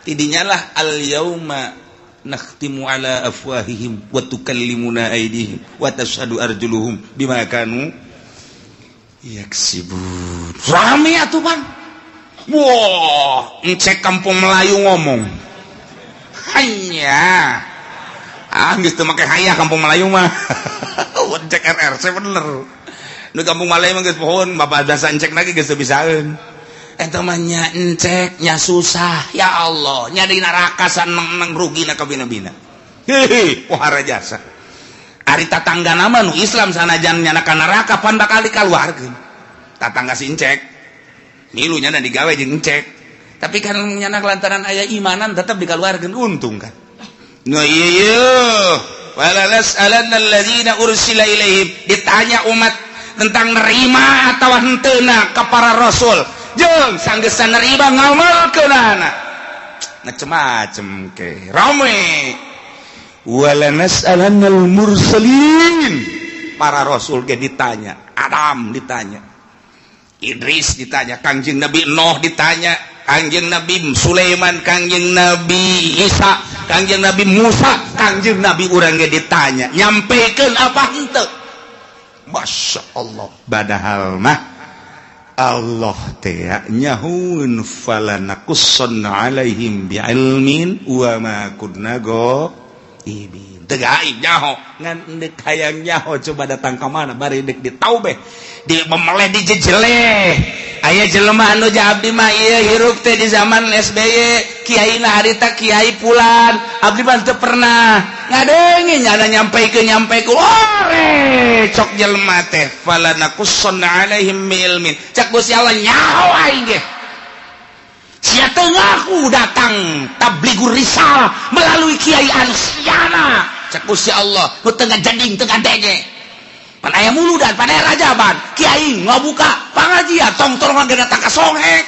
tidinya lah al yauma nakhtimu ala afwahihim wa tukallimuna aydihim wa tashhadu arjuluhum bima kanu yaksibun rame atuh Bang wah encek kampung Melayu ngomong hanya geus teu make hayah kampung Melayu mah encek RRC bener nu kampung Melayu mah geus pohon bapak dasa encek lagi geus teu bisaeun eta mah nya encek nya susah ya Allah nya di neraka saneng rugina ka bina-bina hehe wahara jasa ari tatangga nama nu Islam sanajan nyana ka neraka pan bakal dikaluarkeun tatangga si encek milunya dan digawe jeung encek tapi kan nyana lantaran aya imanan tetep dikaluarkeun untung kan no iya wala nas'alanna alladzina ursila ilaihim ditanya umat tentang nerima atawa henteuna ka para rasul jeung sanggeus nerima ngamalkeunana macem-macem ke rame wala nas'alannal mursalin para rasul ge ditanya Adam ditanya Idris ditanya, Kangjeng Nabi Nuh ditanya, Kangjeng Nabi Sulaiman, Kangjeng Nabi Isa, Kangjeng Nabi Musa, Kangjeng Nabi urang ge ditanya, nyampaikan apa henteu? Masya Allah. Padahal mah Allah teh nyahun falanakusson alaihim bi'ilmin wa ma kunna ghaibin. Teu gaib nyaho, ngan deuk hayang nyaho coba datang ka mana bari deuk ditaubeh, di memeleh di jejele. Aya jelema anu ja abdi mah ieu hirup teh di zaman SBY, kiaina harita kiai Pulan, abdi mah teu pernah ngadengi nyana nyampaikeun ore cok jelema teh falanakusson alaihim bi'ilmin. Cak Gusti Allah nyaho aing ge. Sia teu ngaku datang tablighur risalah melalui kiai anu siana. Cak Gusti Allah nu teu ngajading teu ngadenge. Pan aya muludan, pan aya rajaban, kiai ngabuka pangajian, tong-tong ge datang ka songek.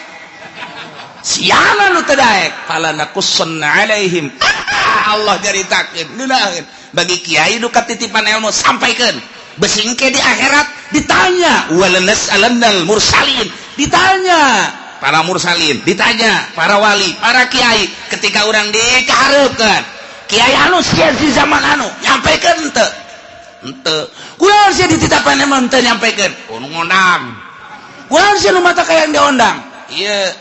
Siana nu teu daek, falanakusson alaihim. Allah jaritakeun, neunaeun bagi kiai nu katitipan ilmu sampaikeun. Besingke di akhirat ditanya, walanas'alannal mursalin, ditanya para mursalin, ditanya para wali, para kiai ketika urang dikahareukeun. Kiai anu sia di zaman anu nyampaikeun teu? Henteu. Kunaon sia dititapan emang teu nyampaikeun? Nu ngondang. Kunaon sia nu mata kayang diondang? Ieu.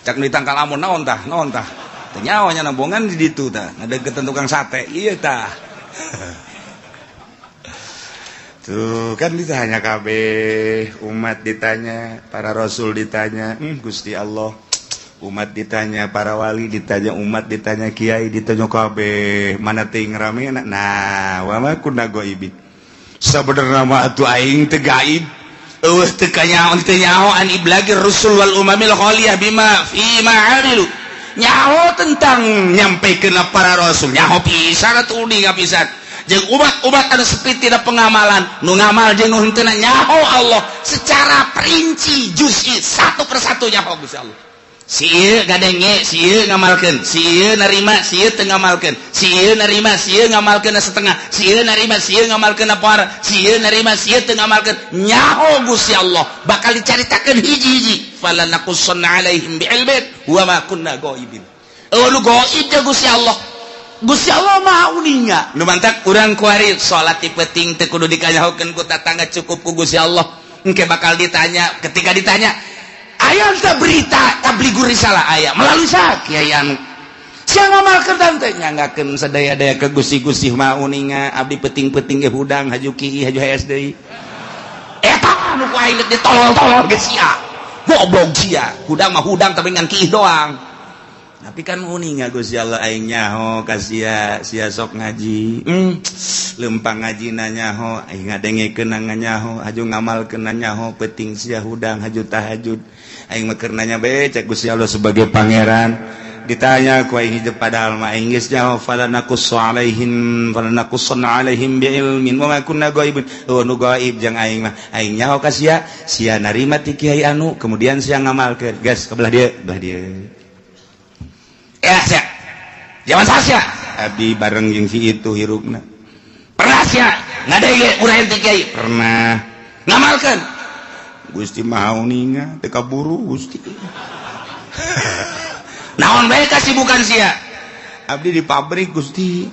Cak nu ditangkal amun naon tah? Naon tah? Teu nyaho nya nambongan di ditu tah. Ngadeukeun tukang sate. Ieu tah. Tuh kan ditanya kabeh, umat ditanya, para rasul ditanya, Gusti Allah. Umat ditanya, para wali ditanya, umat ditanya, kiai ditanya kabeh, mana teuing ramena. Nah, wa ma kunna ghaibin. Sabenerna mah atuh aing teu gaib. Eueuh teu kanyaho teu nyaho an iblagir rusul wal umamil khaliyah bima fi ma amilu. Nyaho tentang nyampaikeun para rasul, nyaho pisan atuh uning pisan. Jeung umat-umat anu sepi tina pengamalan, nu ngamal jeung nu henteu nyaho Allah secara perinci juz'i satu persatu nyaho Gusti Allah. Sieu gadenge, sieu ngamalkeun, sieu narima, sieu teu ngamalkeun, sieu narima, sieu ngamalkeun setengah, sieu narima, sieu ngamalkeun apar, sieu narima, sieu teu ngamalkeun. Nyaho Gusti Allah bakal dicaritakeun hiji-hiji. Falanakussonna alaihim bi'ilmin wa ma kunna ghaibin. Nu gaib teh Gusti Allah. Gusti Allah mah uninga. Nu mantak urang kuari salat ti penting teu kudu dikanyahokeun ku tatangga, cukup ku Gusti Allah. Engke bakal ditanya, ketika ditanya aya teh berita tablighur risalah aya melalui saha kiai anu sia ngamalkeun teh nyanggakeun sadaya-daya ke Gusti-gusti mah uninga abdi peuting-peuting ge hudang haju kiai haju hayas deui eta anu ku aing ditolol-tolol ge sia goblok sia hudang mah hudang tapi ngan kiai doang tapi kan uninga Gusti Allah aing nyaho ka sia sok ngaji lempang ngajina nyaho aing ngadengekeun nyaho haju ngamalkeun nyaho peuting sia hudang haju tahajud aing mah keur nanya bae cek Gusti Allah sebagai pangeran ditanya ku aing hidup padahal mah aing geus nyaho falanakussonna alaihim bi'ilmin wa ma kunna ghaibin. Nu gaib jeung aing mah aing nyaho ka sia narima ti kiai anu kemudian sia ngamalkeun gas ka belah dieu sia zaman sia abdi bareng jeung si itu hirupna pernah sia ngadege urang ti kiai pernah ngamalkeun Gusti mah uninga teu kaburu Gusti. Naon bae kasibukan sia? Abdi di pabrik Gusti.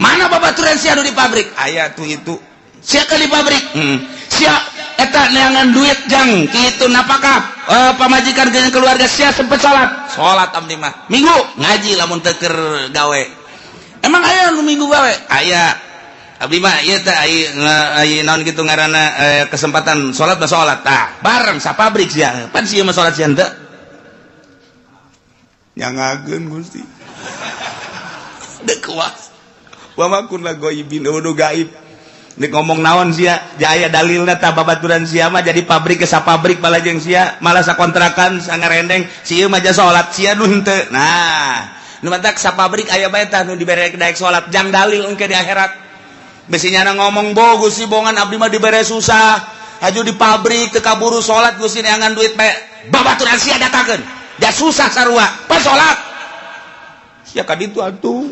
Mana babaturan sia anu di pabrik? Aya tuh itu. Sia ke di pabrik. Sia eta neangan duit jang kitu napakah pamajikan jeung keluarga sia sempet salat. Salat abdi mah. Minggu ngaji lamun teu keur gawe. Emang aya nu minggu gawe? Aya. Abdi mah ieu teh ai naon kitu ngaranna kesempatan salat mah salat. Tah, bareng sa pabrik sia. Pan sia mah salat sia henteu? Nyangageun Gusti. Deuk kuat. Wa ma kunna ghaibin, nu gaib. Nek ngomong naon sia, jaya dalilna tah babaturan sia mah jadi pabrik ke sa pabrik bala jeung sia, malah sakontrakan sangarendeng, sia mah ja salat sia nu henteu. Nah, nu matak sa pabrik aya bae tah nu dibere daek salat, jang dalil engke di akhirat. Besinya ngomong bogus sih bongan abdi mah dibere susah haju di pabrik teu kaburu salat Gusti neangan duit bae babaturan sia datakeun da susah sarua pas salat sia ka ditu atuh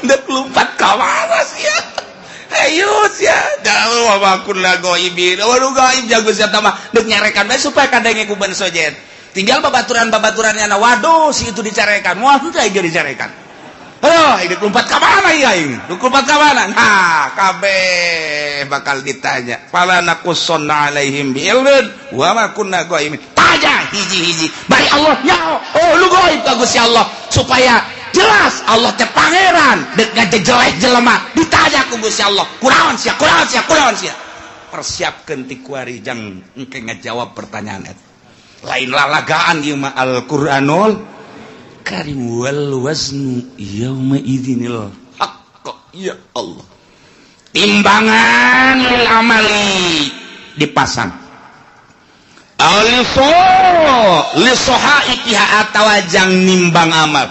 deuk lumpat ka mana sia ayo sia dalu makun lagoibin waduh gaib jago sia tamah deuk nyarekan bae supaya kadenge ku ban sojet tinggal babaturan-babaturannya waduh si itu dicarekan moal teu aya dicarekan aduh hidup lompat ka mana ya ini lompat ka mana nah kabeh bakal ditanya fala naqussanna alaihim bi ilmin wa ma kunna ghaibin tanya hiji-hiji bari Allah nyaho oh lu gaib ka Gusti Allah supaya jelas Allah teh pangeran dek ngajejelek jelema ditanya ku Gusti Allah kunaon sia persiapkeun ti kuari jang engke ngajawab pertanyaan eta lain lalagaan ieu mah Al-Qur'anul Karim wal waznu yauma idzinil haqq ya Allah timbangan lil amali dipasang aliso li sohaitiha atawa jang nimbang amal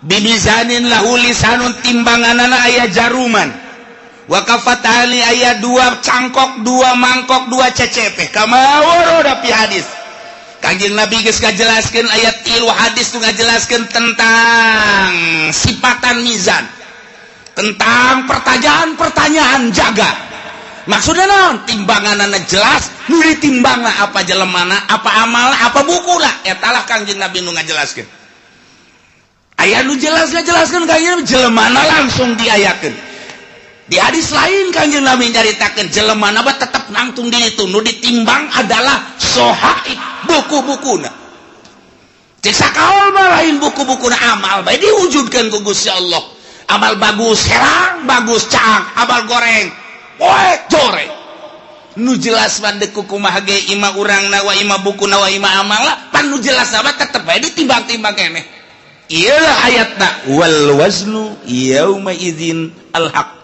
bibizanin lahu lisanun timbanganana aya jaruman wa kafatali aya 2 cangkok 2 mangkok 2 cecepeh kama warada fi hadis Kanjeng Nabi geus ngajelaskeun ayat 3 hadis tu ngajelaskeun tentang sifatan mizan tentang pertanyaan-pertanyaan jaga maksudna naon timbanganana jelas nu ditimbangna apa jelemana apa amalna apa bukuna eta lah Kanjeng Nabi nu ngajelaskeun aya nu jelaskeun Kanjeng jelemana langsung diayakeun di hadis lain Kanjeng Nabi nyaritakeun jelemana mah tetep nangtung di itu nu ditimbang adalah sohaib buku-bukuna cek sakaol mah lain buku-bukuna amal bae diwujudkeun ku Gusti Allah amal bagus herang bagus caang amal goreng poek joreng nu jelas mah deuk kumaha ge ima urangna wa ima bukuna wa ima amalna pan nu jelas mah tetep bae ditimbang-timbang keneh ieu ayatna wal waznu yauma idzin al haq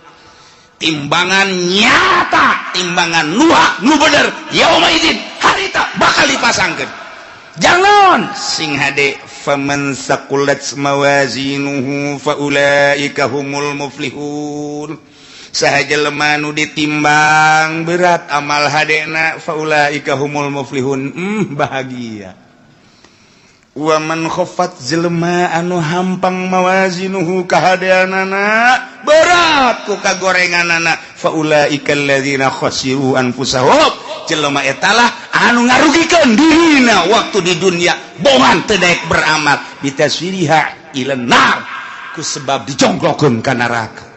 timbangan nyata timbangan nu bener yauma idzin harita bakal dipasangkeun jangan sing hade faman saqulat mawazinuhu faulaika humul muflihun sahaja lemah nu ditimbang berat amal hadena faulaika humul muflihun bahagia wa man khaffat jelema anu hampang mawazinuhu kahadeanana berat ku kagorenganana faulaika alladzina khasiru anfusahum jelema eta lah anu ngarugikeun dirina waktu di dunia bohong teu daek beramal bitaswiriha ilan nar ku sebab dijongklokeun ka neraka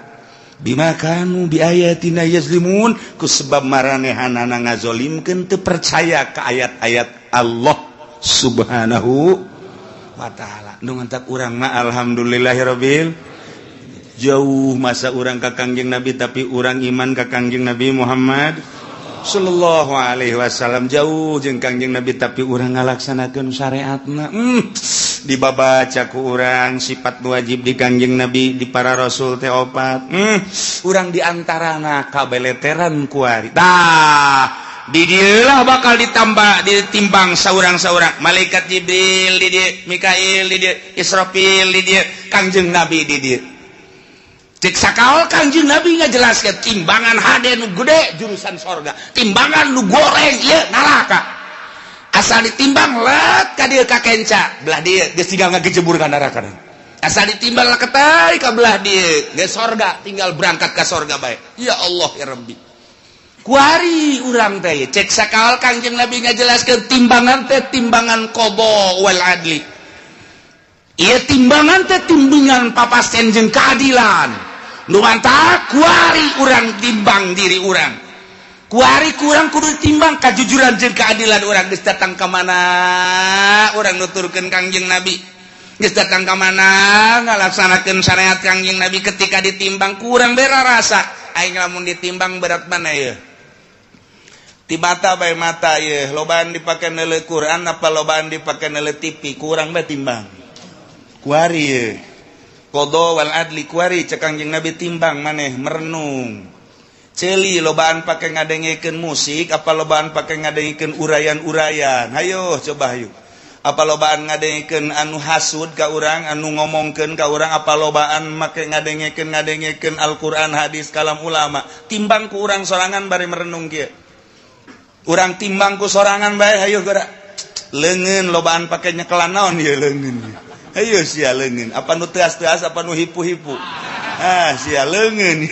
bima kanu bi ayatina yazlimun ku sebab maranehanana ngazolimkeun teu percaya ka ayat-ayat Allah subhanahu wa ta'ala nu ngantak urang mah alhamdulillahirabbil jauh masa urang ka Kangjeng Nabi tapi urang iman ka Kangjeng Nabi Muhammad sallallahu alaihi wasallam jauh jeung Kangjeng Nabi tapi urang ngalaksanakeun syariatna dibabaca ku urang sifat wajib di Kangjeng Nabi di para rasul teh 4 urang diantarana kabeleteran kuari tah di dieulah bakal ditimbang saurang-saurang malaikat Jibril di dieu Mikail di dieu Israfil di dieu Kangjeng Nabi di dieu cek sakaol Kangjeng Nabi ngajelaskeun timbangan hade nu gede jurusan sorga timbangan nu goreng ieu neraka asal ditimbang let ka dieu ka kenca belah dieu geus tinggal ngagejebur ka neraka asal ditimbang leketai ka belah dieu geus sorga tinggal berangkat ka sorga bae ya Allah ya Rabbi kuari urang teh cek sakaol Kangjeng Nabi ngajelaskeun timbangan teh timbangan qada wal adli ieu timbangan teh timbangan papasten jeung keadilan nu mantap kuari urang timbang diri urang kuari kurang kudu timbang kajujuran jeung keadilan urang geus datang ka mana urang nuturkeun Kangjeng Nabi geus datang ka mana ngalaksanakeun syariat Kangjeng Nabi ketika ditimbang kurang bera rasa aing lamun ditimbang berat mana ya ti mata bae mata ye lobaan dipake neuleuh Quran apa lobaan dipake neuleuh TV kurang bae timbang kuari ye qada wal adli kuari cek Kangjeng Nabi timbang maneh merenung ceuli lobaan pake ngadengekeun musik apa lobaan pake ngadengekeun urayan-urayan hayo coba hayo apa lobaan ngadengekeun anu hasud ka urang anu ngomongkeun ka urang apa lobaan make ngadengekeun Al-Qur'an hadis kalam ulama timbang ku urang sorangan bari merenung kieu urang timbang ku sorangan bae hayo geura leungeun lobaan pake nyekelan naon ieu leungeun hayo sia leungeun apa nu teas-teas apa nu hipu-hipu sia leungeun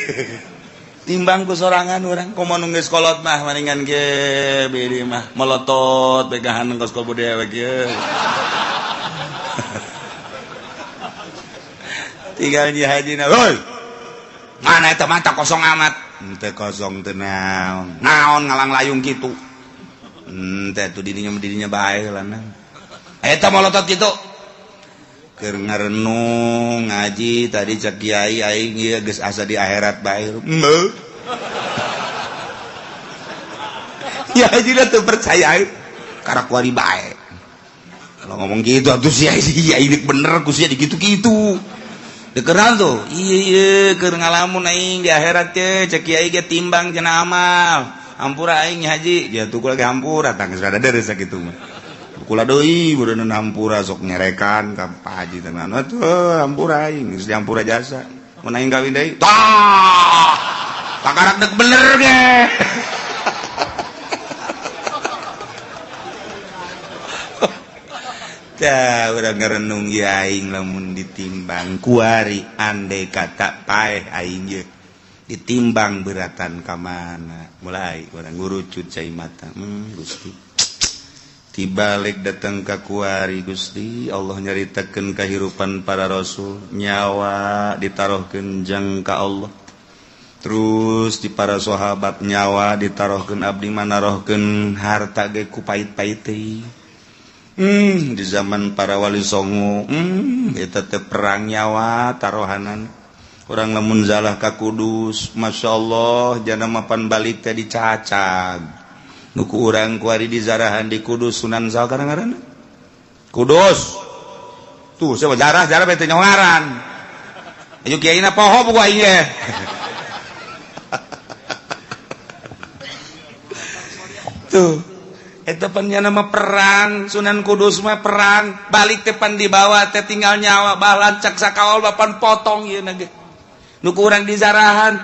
timbang ku sorangan urang komo nu geus kolot mah maningan ge beureum mah melotot pegahan engkos kol budaya we ge tinggal Ji Haji na woi mana eta mah kosong amat teu kosong teu naon ngalang layung kitu teh tu didinya bae heula eta melotot kitu keur ngarenung ngaji tadi cek kiai aing ieu geus asa di akhirat bae. Ya haji teu percaya karek kuari bae. Kalau ngomong gitu atuh si aing bener ku sia dikitu-kitu. Dekeran tuh. Iya keur ngalamun aing di akhirat teh cek kiai ge timbang cenah amal. Hampura aing haji, ya tuh lagi hampura tang geus rada deres sakitu mah. Kula deui budeun hampura sok nyerekan ka Pak Haji tenan atuh hampura aing geus dihampura jasa mun aing kawin deui tah pakarak dek bener ge tah urang ngarenung ieu aing lamun ditimbang kuari andai kata paeh aing ye ditimbang beratan ka mana mulai urang ngurucut cai mata Gusti dibalik datang ka kuari Gusti Allah nyaritakeun kahirupan para rasul nyawa ditarohkeun jang ka Allah terus di para sahabat nyawa ditarohkeun abdi manarohkeun harta ge ku pait-pait teh di zaman para wali songo eta teh perang nyawa tarohanan urang lamun zalah ka Kudus masyaallah jana mapan balik teh dicacag nuku urang kuari di zarahan di Kudus Sunan Zal kadang-kadang Kudus tuh siapa jarah bete nyongaran ayo kiai na poho buku aing ge tuh eta pannya nama perang Sunan Kudus mah perang balik tepan dibawa teh tinggal nyawa balan cak sakaol bapan potong ieu na ge nuku urang di zarahan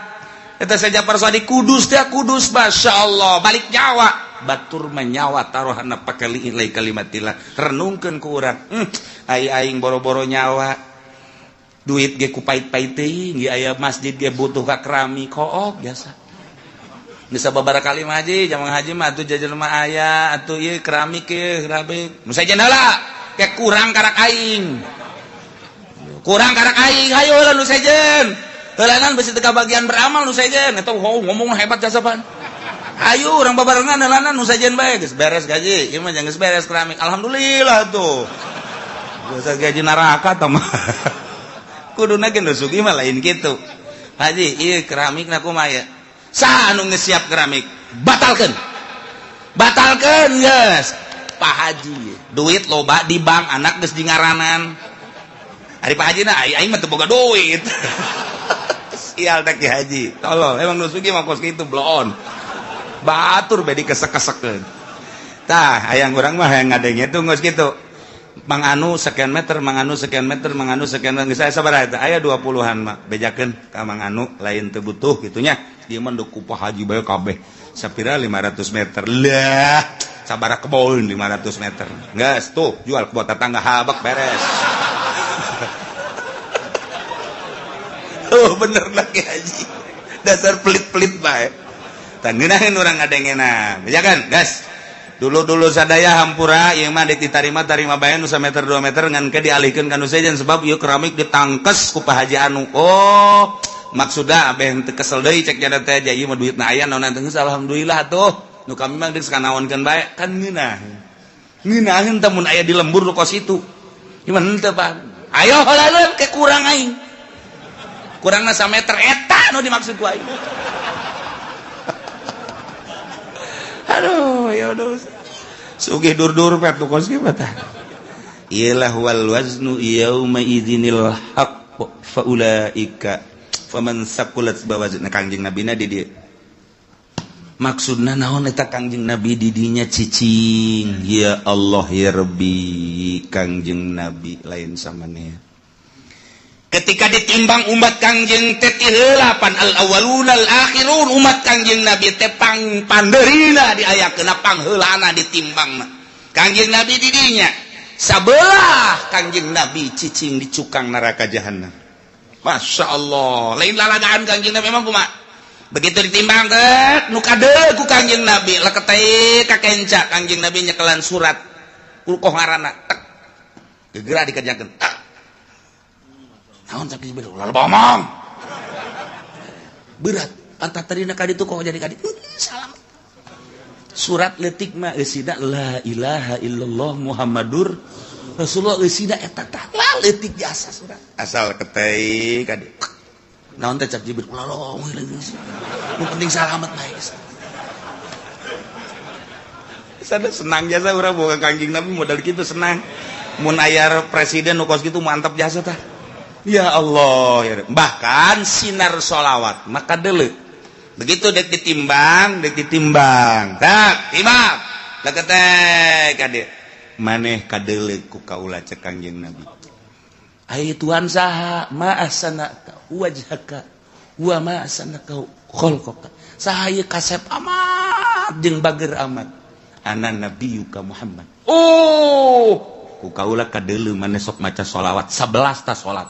eta saja parsa di Kudus teh Kudus masyaallah balik nyawa batur menyawa tarohana pakali ilai kalimatillah renungkeun ku urang aing boro-boro nyawa duit ge ku pait-pait teuing ge aya masjid ge butuh ka keramik kook biasa geus sababaraha kali mah haji jamang haji mah atuh jajan mah aya atuh ieu keramik ge keramik nu sajen heula ke kurang karak aing hayo heula nu sajen heulanan bisi teu kabagian beramal nu sajen eta ngomong hebat jasapan ayo orang babarengan helanan nu sajen bae geus beres gaji ieu mah geus beres keramik alhamdulillah tuh geus gaji neraka tah mah kuduna ge nu sugih mah lain kitu haji ieu keramikna kumaha ya saha anu geus siap keramik batalkeun geus Pak Haji duit loba di bank anak geus dingaranan ari Pak Haji na aing mah teu boga duit sial teh Ki Haji tolong emang nu sugih mah kos kitu bloon batur bedi kesek-kesekeun tah hayang urang mah hayang ngadenge tuh geus kitu Mang Anu sekian meter geus aya sabaraha eta aya 20-an mah bejakeun ka Mang Anu lain teu butuh kitu nya dieu mah ku Pak Haji bae kabeh sapira 500 meter lah sabaraha kebon 500 meter geus tuh jual ke buat tetangga habak beres oh bener lagi Haji dasar pelit-pelit bae tangeunaheun urang ngadengena bejakeun gas dulu sadaya hampura ieu mah ditarima bae nu sameter 2 meter ngan ke dialihkeun ka nu sajen sebab ieu keramik ditangkes ku Pak Haji Anu oh maksudna abeh teu kesel deui cek jana teh ieu mah duitna aya naon teh alhamdulillah atuh nu kami mah geus kanaonkeun bae kan ngeunaheun teh mun aya di lembur nu kos itu ieu mah henteu Pak ayo heula ke kurang aing kurangna sameter eta nu dimaksud ku aing aduh ya udah sugih dur-dur pet tu kos kieu tah ialah wal waznu yauma idzinil haqq fa ulaika faman saqulat bawazna Kangjeng Nabi na di dieu maksudna naon eta Kangjeng Nabi di dinya cicing ya Allah ya Rabbi Kangjeng Nabi lain samaneh ketika ditimbang umat Kangjeng teh ti heula pan al awwalun al akhirun umat Kangjeng Nabi teh pandeurina diayakeun pangheulana ditimbangna Kangjeng Nabi di dinya sabelah Kangjeng Nabi cicing di cukang neraka jahanam masyaallah lain lalagaan Kangjeng Nabi memang kumaha begitu ditimbang nu kade ku Kangjeng Nabi leket ka kenca Kangjeng Nabi nyekelan surat kulkoh ngaranna tek gegera dikerjakeun naon cak Jibril ulah bomong berat anta tadina ka ditu kok jadi ka ditu salam surat leutik mah eusina la ilaha illallah muhammadur rasulullah eusina eta tah la leutik biasa surat asal ketei ka ditu naon teh cak Jibril ulah long nu penting salamet bae sada senang jasa urang boga Kangjeng Nabi modal kitu senang mun aya presiden nu kos kitu mantap jasa tah ya Allah ya bahkan sinar sholawat maka deuleu begitu dek ditimbang tak timbang leket teh ka dieu maneh kadeuleu ku kaula cek Kangjeng Nabi ai Tuhan saha ma ahsanaka wajhaka wa ma ahsanaka khalqaka saha ieu kasep amat jeung bager amat ana nabiyuka Muhammad ku kaula kadeuleu maneh sok maca sholawat 11 ta salat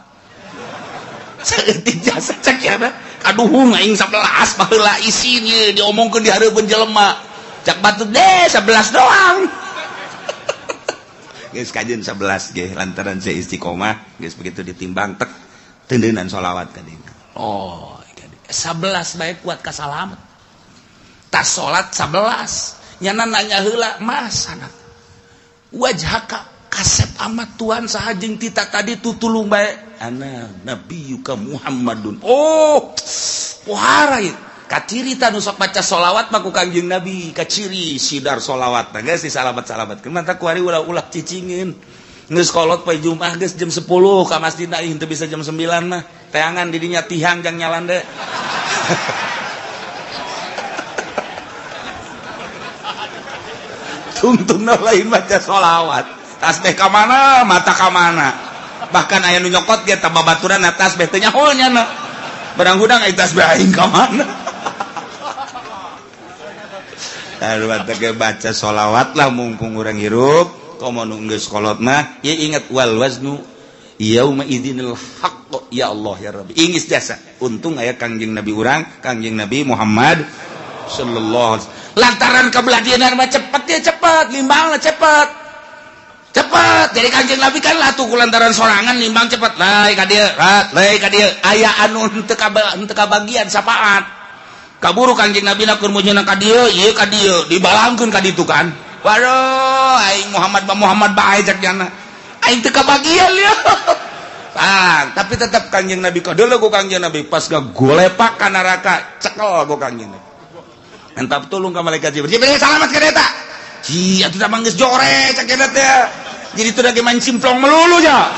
saeutik jasa cek ya aduh aing 11 baheula isinya diomongkeun di hareupeun jelema cak batuk deh 11 doang geus kajeun 11 ge lantaran saya istiqomah geus begitu ditimbang tek teundeunan sholawat ka dieu 11 bae kuat ka salamet tas salat 11 nyana nanya heula mas sana wajhaka kasep amat Tuhan saha jeung tita tadi tutulung bae ana nabiyuka Muhammadun pohara ieu kaciri ta nu sok baca sholawat mah ku Kangjeng Nabi kaciri sidar sholawat tah geus disalamet-salametkeun mata ku ari ulah-ulah cicingeun geus kolot poe Jumat geus jam 10 ka masjidna ih teu bisa jam 9 mah teangan di dinya tihang jang nyalan deui tungtungna lain baca sholawat tasbih ka mana mata ka mana bahkan aya nu nyokot ge tambah baturan atas tasbih teh nyaho nya barang hudang aya tasbih aing ka mana anu teh baca sholawat lah mumpung urang hirup komo nu geus kolot mah ieu inget wal waznu yauma idzinil haqq ya Allah ya Rabbi ingis jasa untung aya Kangjeng Nabi urang Kangjeng Nabi Muhammad sallallahu alaihi wasallam lantaran kabeladianan mah cepet ya cepet limbangna cepet jadi Kangjeng Nabi kan lah tuh kulantaran sorangan nimbang cepet lai ka dieu aya anu teu kabagian sapaat kaburu Kangjeng Nabi na keur mujuna ka dieu ieu ka dieu dibalangkeun ka ditu kan waduh aing Muhammad bae cak jana aing teu kabagian lieu tapi tetap Kangjeng Nabi kadeuleu ku Kangjeng Nabi pas gagolepak ka neraka cekel ku Kangjeng Nabi entap tulung ka malaikat Jibril salamet ka eta atuh teh manggeus jore cak eta teh jadi itu lagi main simplong melulu ya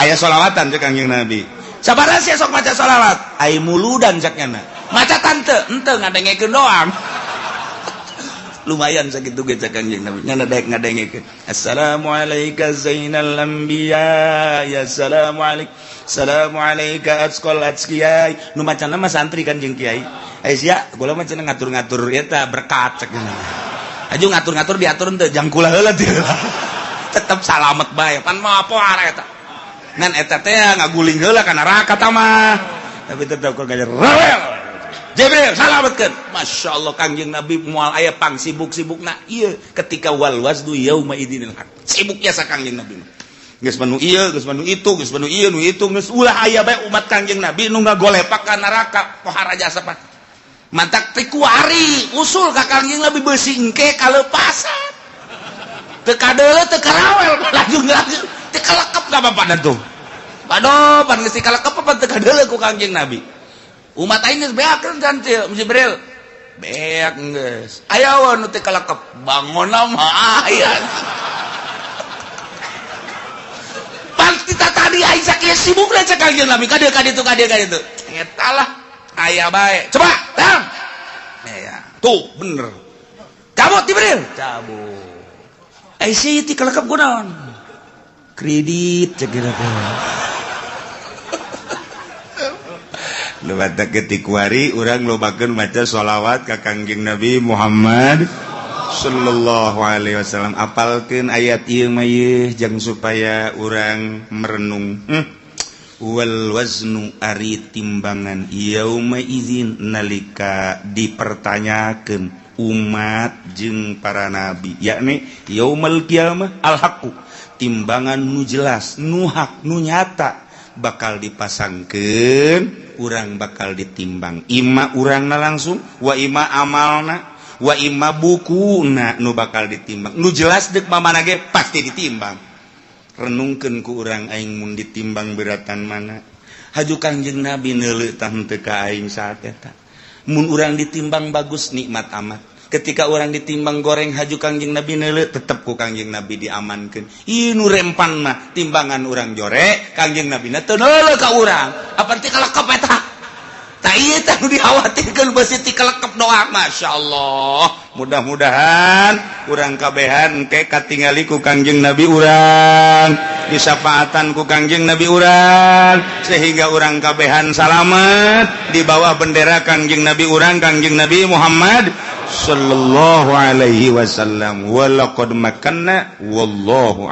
aya sholawatan cek Kangjeng Nabi sabaraha sih sok maca sholawat ai muludan caknya maca tante ente ngadengekeun doang lumayan sakitu ge cek Kangjeng Nabi nya ngadengekeun assalamu alayka zainal anbiya ya assalamu alayka atqal atqiyai nu macana mah santri kan jeung kiai ai sia kula mah cenah ngatur-ngatur eta berkat cekna aju ngatur-ngatur diatur teu jang kula heula teh tetep salamet bae pan mah pohara eta ngan eta teh ngaguling heula ka neraka tah mah tapi tetep kok ngajar rewel Jibril salametkeun masyaallah Kangjeng Nabi moal aya pang sibuk-sibukna ieu ketika wal wazdu yauma idzinil haq sibuk jasa Kangjeng Nabi geus manu ieu geus manu itu geus manu ieu nu itu geus ulah aya bae umat Kangjeng Nabi nu ngagolepak ka neraka pohara jasa pan mantak teh kuari usul ka Kangjeng Nabi beusi engke kalepasan teu kadeuleu teu karawel lanjut teu kalekep ka bapadan tuh padoh pan geus kalekep apa teu kadeuleu ku Kangjeng Nabi umat aing geus beakeun kan Jibril beak geus aya wae nu teu kalekep bangonna mah aya pan kita tadi aing sakieu sibukna cek Kangjeng Nabi ka dieu eta lah aya bae coba dang ya tuh bener cabut Jibril cabut IC ti kalekep kunaon kredit cek kira teh lu batak ketik wari urang lobakeun maca sholawat ka Kangjeng Nabi Muhammad sallallahu alaihi wasallam apalkeun ayat ieu mah ieu jang supaya urang merenung wal waznu ari timbangan yauma idzin nalika dipertanyakeun umat jeung para nabi yakni yaumul qiyamah al haqqu timbangan nu jelas nu hak nu nyata bakal dipasangkeun urang bakal ditimbang ima urangna langsung wa ima amalna wa ima bukuna nu bakal ditimbang nu jelas deuk mamana ge pasti ditimbang renungkeun ku urang aing mun ditimbang beratan mana haju Kangjeng Nabi neuleuh tah teu ka aing saat eta mun urang ditimbang bagus nikmat amat ketika orang ditimbang goreng haju Kangjeng Nabi neuleuh tetep ku Kangjeng Nabi diamankeun ieu nu rempan mah timbangan urang jorek Kangjeng Nabi na teu neuleuh ka urang apa teh kalekep eta tah ieu tah nu dikhawatirkeun beusi ti kalekep doa masyaallah mudah-mudahan urang kabehan engke katingali ku Kangjeng Nabi urang disapaatan ku Kangjeng Nabi urang sehingga urang kabehan salamet di bawah bendera Kangjeng Nabi urang Kangjeng Nabi Muhammad sallallahu alaihi wasallam wa laqad makanna wallahu